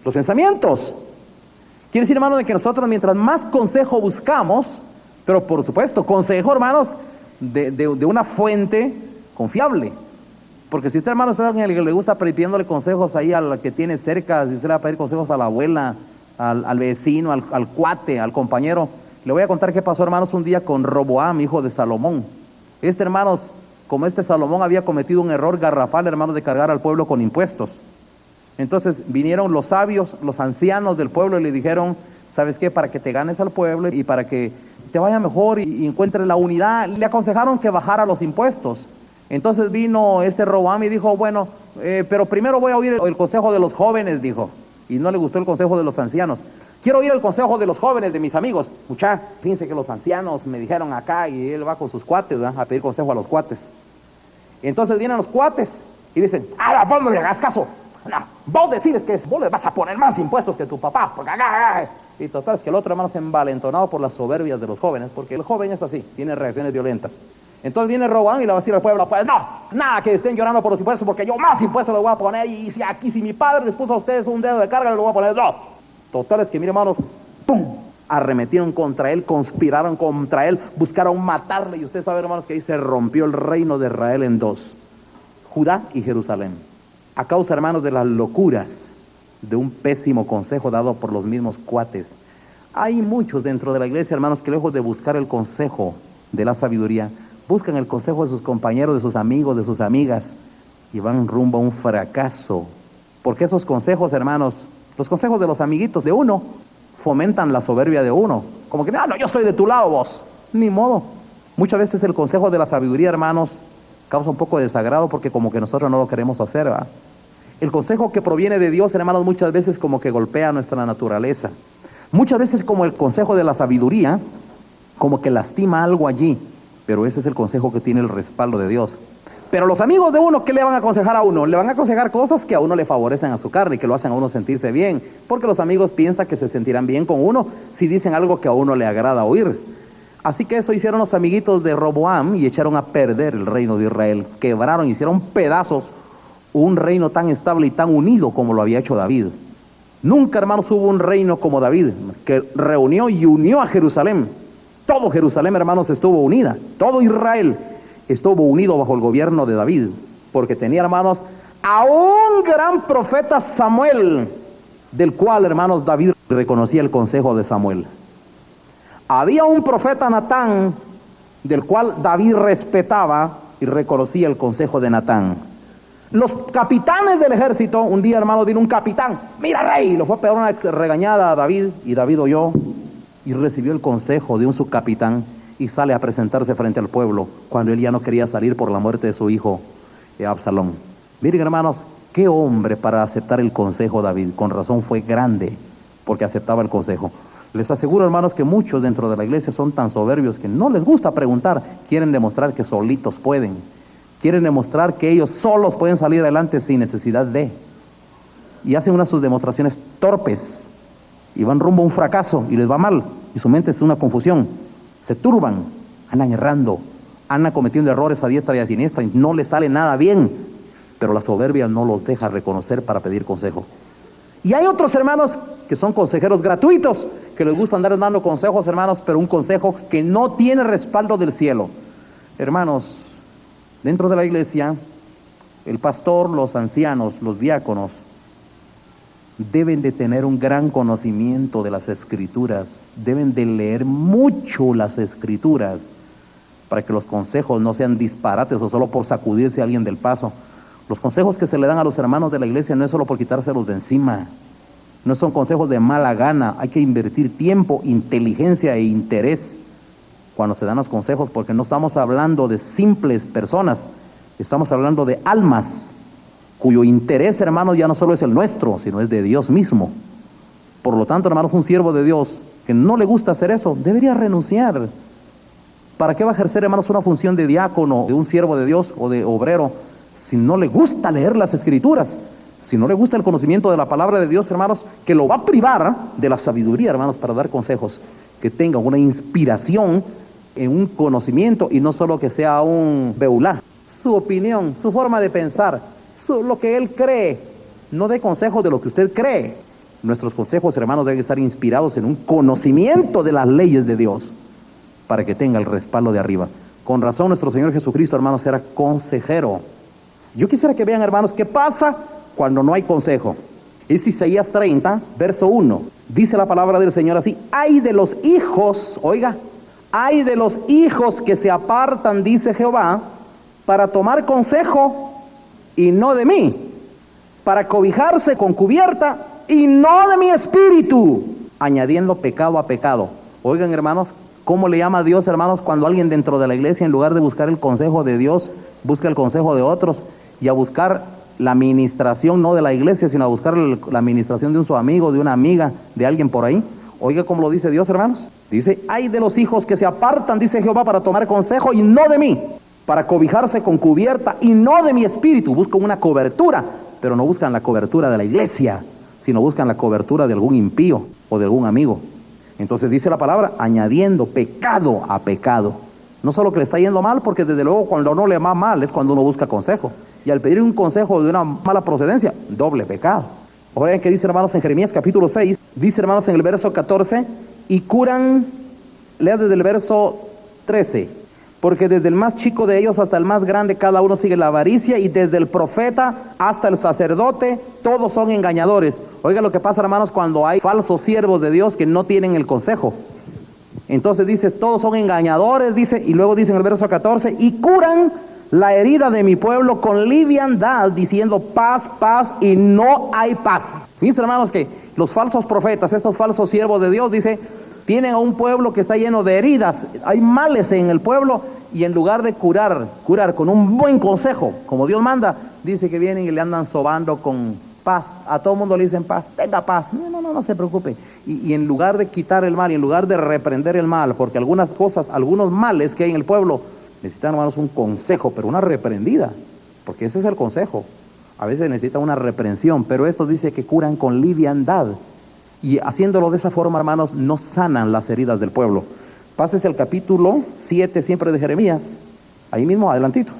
[SPEAKER 1] Los pensamientos. Quiere decir, hermanos, de que nosotros mientras más consejo buscamos, pero por supuesto, consejo, hermanos, de una fuente confiable. Porque si usted, hermano, es alguien que le gusta pidiéndole consejos ahí a la que tiene cerca, si usted le va a pedir consejos a la abuela, al vecino, al cuate, al compañero, le voy a contar qué pasó, hermanos, un día con Roboam, hijo de Salomón. Hermanos, como Salomón había cometido un error garrafal, hermanos, de cargar al pueblo con impuestos. Entonces vinieron los sabios, los ancianos del pueblo, y le dijeron, ¿sabes qué? Para que te ganes al pueblo y para que te vaya mejor y encuentres la unidad, le aconsejaron que bajara los impuestos. Entonces vino Roboam y dijo, bueno, pero primero voy a oír el consejo de los jóvenes, dijo. Y no le gustó el consejo de los ancianos. Quiero oír el consejo de los jóvenes, de mis amigos. Mucha, fíjense que los ancianos me dijeron acá, y él va con sus cuates, ¿verdad?, a pedir consejo a los cuates. Entonces vienen los cuates y dicen, vos no le hagas caso. No, vos decides que vos le vas a poner más impuestos que tu papá, porque acá. Y total, es que el otro, hermano, se envalentonado por las soberbias de los jóvenes, porque el joven es así, tiene reacciones violentas. Entonces viene Roboam y le va a decir al pueblo, pues no, nada que estén llorando por los impuestos, porque yo más impuestos les voy a poner, y si mi padre les puso a ustedes un dedo de carga, les voy a poner 2. Total, es que, mire, hermanos, ¡pum!, arremetieron contra él, conspiraron contra él, buscaron matarle, y usted sabe, hermanos, que ahí se rompió el reino de Israel en 2, Judá y Jerusalén. a causa, hermanos, de las locuras de un pésimo consejo dado por los mismos cuates. Hay muchos dentro de la iglesia, hermanos, que lejos de buscar el consejo de la sabiduría, buscan el consejo de sus compañeros, de sus amigos, de sus amigas, y van rumbo a un fracaso. Porque esos consejos, hermanos, los consejos de los amiguitos de uno, fomentan la soberbia de uno. Como que, no, yo estoy de tu lado, vos. Ni modo. Muchas veces el consejo de la sabiduría, hermanos, causa un poco de desagrado porque como que nosotros no lo queremos hacer, ¿verdad? El consejo que proviene de Dios, hermanos, muchas veces como que golpea nuestra naturaleza. Muchas veces como el consejo de la sabiduría, como que lastima algo allí, pero ese es el consejo que tiene el respaldo de Dios. Pero los amigos de uno, ¿qué le van a aconsejar a uno? Le van a aconsejar cosas que a uno le favorecen a su carne y que lo hacen a uno sentirse bien, porque los amigos piensan que se sentirán bien con uno si dicen algo que a uno le agrada oír. Así que eso hicieron los amiguitos de Roboam y echaron a perder el reino de Israel. Quebraron, hicieron pedazos un reino tan estable y tan unido como lo había hecho David. Nunca, hermanos, hubo un reino como David, que reunió y unió a Jerusalén. Todo Jerusalén, hermanos, estuvo unida. Todo Israel estuvo unido bajo el gobierno de David, porque tenía, hermanos, a un gran profeta Samuel, del cual, hermanos, David reconocía el consejo de Samuel. Había un profeta Natán, del cual David respetaba y reconocía el consejo de Natán. Los capitanes del ejército, un día, hermanos, vino un capitán, mira, rey, lo fue a pegar una regañada a David, y David oyó y recibió el consejo de un subcapitán y sale a presentarse frente al pueblo cuando él ya no quería salir por la muerte de su hijo Absalón. Miren, hermanos, qué hombre para aceptar el consejo David. Con razón fue grande porque aceptaba el consejo. Les aseguro, hermanos, que muchos dentro de la iglesia son tan soberbios que no les gusta preguntar, quieren demostrar que solitos pueden, quieren demostrar que ellos solos pueden salir adelante sin necesidad de, y hacen unas sus demostraciones torpes y van rumbo a un fracaso y les va mal y su mente es una confusión, se turban, andan errando, andan cometiendo errores a diestra y a siniestra y no les sale nada bien, pero la soberbia no los deja reconocer para pedir consejo. Y hay otros hermanos que son consejeros gratuitos, que les gusta andar dando consejos, hermanos, pero un consejo que no tiene respaldo del cielo. Hermanos, dentro de la iglesia, el pastor, los ancianos, los diáconos, deben de tener un gran conocimiento de las Escrituras, deben de leer mucho las Escrituras, para que los consejos no sean disparates o solo por sacudirse a alguien del paso. Los consejos que se le dan a los hermanos de la iglesia no es solo por quitárselos de encima, no son consejos de mala gana, hay que invertir tiempo, inteligencia e interés cuando se dan los consejos, porque no estamos hablando de simples personas, estamos hablando de almas, cuyo interés, hermanos, ya no solo es el nuestro, sino es de Dios mismo. Por lo tanto, hermanos, un siervo de Dios que no le gusta hacer eso, debería renunciar. ¿Para qué va a ejercer, hermanos, una función de diácono, de un siervo de Dios o de obrero, si no le gusta leer las Escrituras? Si no le gusta el conocimiento de la palabra de Dios, hermanos, que lo va a privar de la sabiduría, hermanos, para dar consejos, que tenga una inspiración en un conocimiento y no solo que sea un beulá. Su opinión, su forma de pensar, lo que él cree, no dé consejos de lo que usted cree. Nuestros consejos, hermanos, deben estar inspirados en un conocimiento de las leyes de Dios, para que tenga el respaldo de arriba. Con razón, nuestro Señor Jesucristo, hermanos, era consejero. Yo quisiera que vean, hermanos, qué pasa cuando no hay consejo. Es Isaías 30, verso 1. Dice la palabra del Señor así: ay de los hijos, oiga, ay de los hijos que se apartan, dice Jehová, para tomar consejo y no de mí, para cobijarse con cubierta y no de mi espíritu, añadiendo pecado a pecado. Oigan, hermanos, ¿cómo le llama a Dios, hermanos, cuando alguien dentro de la iglesia, en lugar de buscar el consejo de Dios, busca el consejo de otros y a buscar la administración no de la iglesia, sino a buscar la administración de un su amigo, de una amiga, de alguien por ahí? Oiga cómo lo dice Dios, hermanos. Dice: ay de los hijos que se apartan, dice Jehová, para tomar consejo y no de mí, para cobijarse con cubierta y no de mi espíritu. Buscan una cobertura, pero no buscan la cobertura de la iglesia, sino buscan la cobertura de algún impío o de algún amigo. Entonces dice la palabra, añadiendo pecado a pecado. No solo que le está yendo mal, porque desde luego cuando uno le va mal es cuando uno busca consejo. Y al pedir un consejo de una mala procedencia, doble pecado. Oigan que dice, hermanos, en Jeremías capítulo 6, dice, hermanos, en el verso 14, y curan, lea desde el verso 13, porque desde el más chico de ellos hasta el más grande, cada uno sigue la avaricia, y desde el profeta hasta el sacerdote, todos son engañadores. Oiga lo que pasa, hermanos, cuando hay falsos siervos de Dios que no tienen el consejo. Entonces dice, todos son engañadores, dice, y luego dice en el verso 14, y curan la herida de mi pueblo con liviandad, diciendo paz, paz, y no hay paz. Fíjense, hermanos, que los falsos profetas, estos falsos siervos de Dios, dice, tienen a un pueblo que está lleno de heridas, hay males en el pueblo, y en lugar de curar con un buen consejo, como Dios manda, dice que vienen y le andan sobando con paz. A todo mundo le dicen paz, tenga paz, no se preocupe. Y en lugar de quitar el mal, y en lugar de reprender el mal, porque algunas cosas, algunos males que hay en el pueblo, necesitan, hermanos, un consejo, pero una reprendida, porque ese es el consejo. A veces necesita una reprensión, pero esto dice que curan con liviandad, y haciéndolo de esa forma, hermanos, no sanan las heridas del pueblo. Pásese al capítulo 7 siempre de Jeremías, ahí mismo adelantito,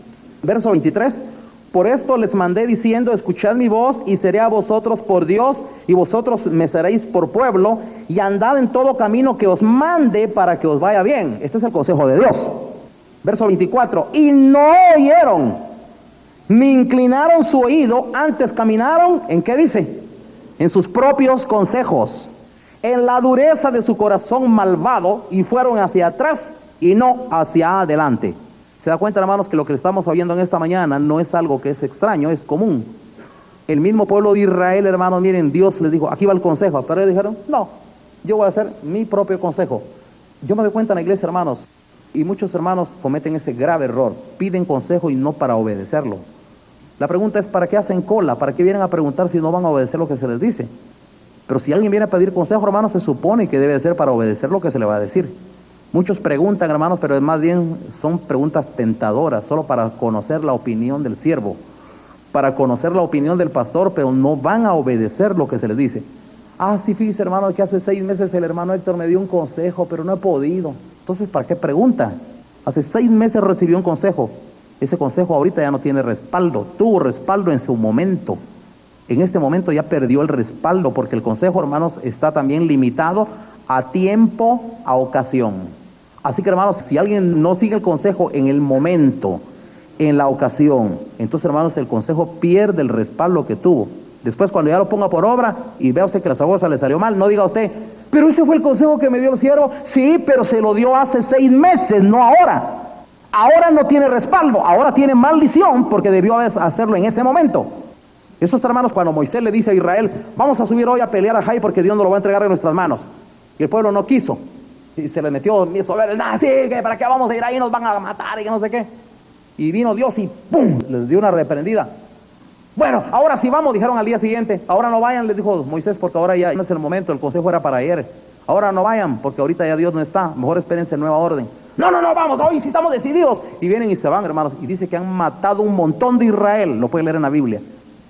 [SPEAKER 1] verso 23. Por esto les mandé diciendo, escuchad mi voz, y seré a vosotros por Dios, y vosotros me seréis por pueblo, y andad en todo camino que os mande para que os vaya bien. Este es el consejo de Dios. Verso 24, y no oyeron, ni inclinaron su oído, antes caminaron, ¿en qué dice? En sus propios consejos, en la dureza de su corazón malvado, y fueron hacia atrás y no hacia adelante. Se da cuenta, hermanos, que lo que estamos oyendo en esta mañana no es algo que es extraño, es común. El mismo pueblo de Israel, hermanos, miren, Dios les dijo, aquí va el consejo, pero ellos dijeron, no, yo voy a hacer mi propio consejo. Yo me doy cuenta en la iglesia, hermanos, y muchos hermanos cometen ese grave error, piden consejo y no para obedecerlo. La pregunta es, ¿para qué hacen cola? ¿Para qué vienen a preguntar si no van a obedecer lo que se les dice? Pero si alguien viene a pedir consejo, hermanos, se supone que debe de ser para obedecer lo que se le va a decir. Muchos preguntan, hermanos, pero más bien son preguntas tentadoras, solo para conocer la opinión del siervo, para conocer la opinión del pastor, pero no van a obedecer lo que se les dice. Ah, sí, fíjese, hermano, que hace 6 meses el hermano Héctor me dio un consejo, pero no he podido. Entonces, ¿para qué pregunta? Hace 6 meses recibió un consejo. Ese consejo ahorita ya no tiene respaldo. Tuvo respaldo en su momento. En este momento ya perdió el respaldo, porque el consejo, hermanos, está también limitado a tiempo, a ocasión. Así que, hermanos, si alguien no sigue el consejo en el momento, en la ocasión, entonces, hermanos, el consejo pierde el respaldo que tuvo. Después, cuando ya lo ponga por obra y vea usted que la sabosa le salió mal, no diga usted, pero ese fue el consejo que me dio el siervo. Sí, pero se lo dio hace 6 meses, no ahora. Ahora no tiene respaldo, ahora tiene maldición porque debió hacerlo en ese momento. Esos hermanos, cuando Moisés le dice a Israel, vamos a subir hoy a pelear a Jai porque Dios nos lo va a entregar en nuestras manos. Y el pueblo no quiso. Y se le metió soberbio, sí, que para qué vamos a ir ahí, nos van a matar y que no sé qué. Y vino Dios y ¡pum!, les dio una reprendida. Bueno, ahora sí vamos, dijeron al día siguiente. Ahora no vayan, les dijo Moisés, porque ahora ya no es el momento, el consejo era para ayer. Ahora no vayan, porque ahorita ya Dios no está, mejor espérense nueva orden. No, vamos, hoy sí estamos decididos. Y vienen y se van, hermanos, y dice que han matado un montón de Israel, lo pueden leer en la Biblia.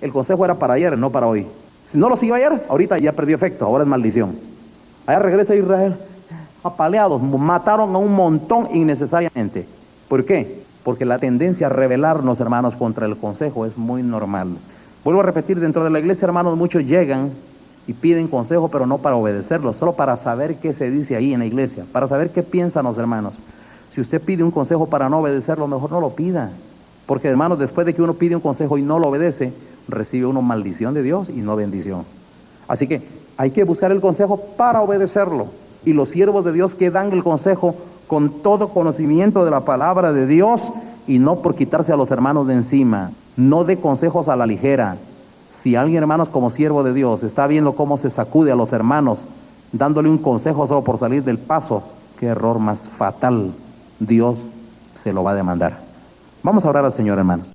[SPEAKER 1] El consejo era para ayer, no para hoy. Si no lo siguió ayer, ahorita ya perdió efecto, ahora es maldición. Allá regresa Israel, apaleados, mataron a un montón innecesariamente. ¿Por qué? Porque la tendencia a rebelarnos, hermanos, contra el consejo es muy normal. Vuelvo a repetir, dentro de la iglesia, hermanos, muchos llegan y piden consejo, pero no para obedecerlo, solo para saber qué se dice ahí en la iglesia, para saber qué piensan los hermanos. Si usted pide un consejo para no obedecerlo, mejor no lo pida. Porque, hermanos, después de que uno pide un consejo y no lo obedece, recibe uno maldición de Dios y no bendición. Así que hay que buscar el consejo para obedecerlo. Y los siervos de Dios que dan el consejo con todo conocimiento de la palabra de Dios y no por quitarse a los hermanos de encima. No dé consejos a la ligera. Si alguien, hermanos, como siervo de Dios está viendo cómo se sacude a los hermanos dándole un consejo solo por salir del paso, qué error más fatal. Dios se lo va a demandar. Vamos a orar al Señor, hermanos.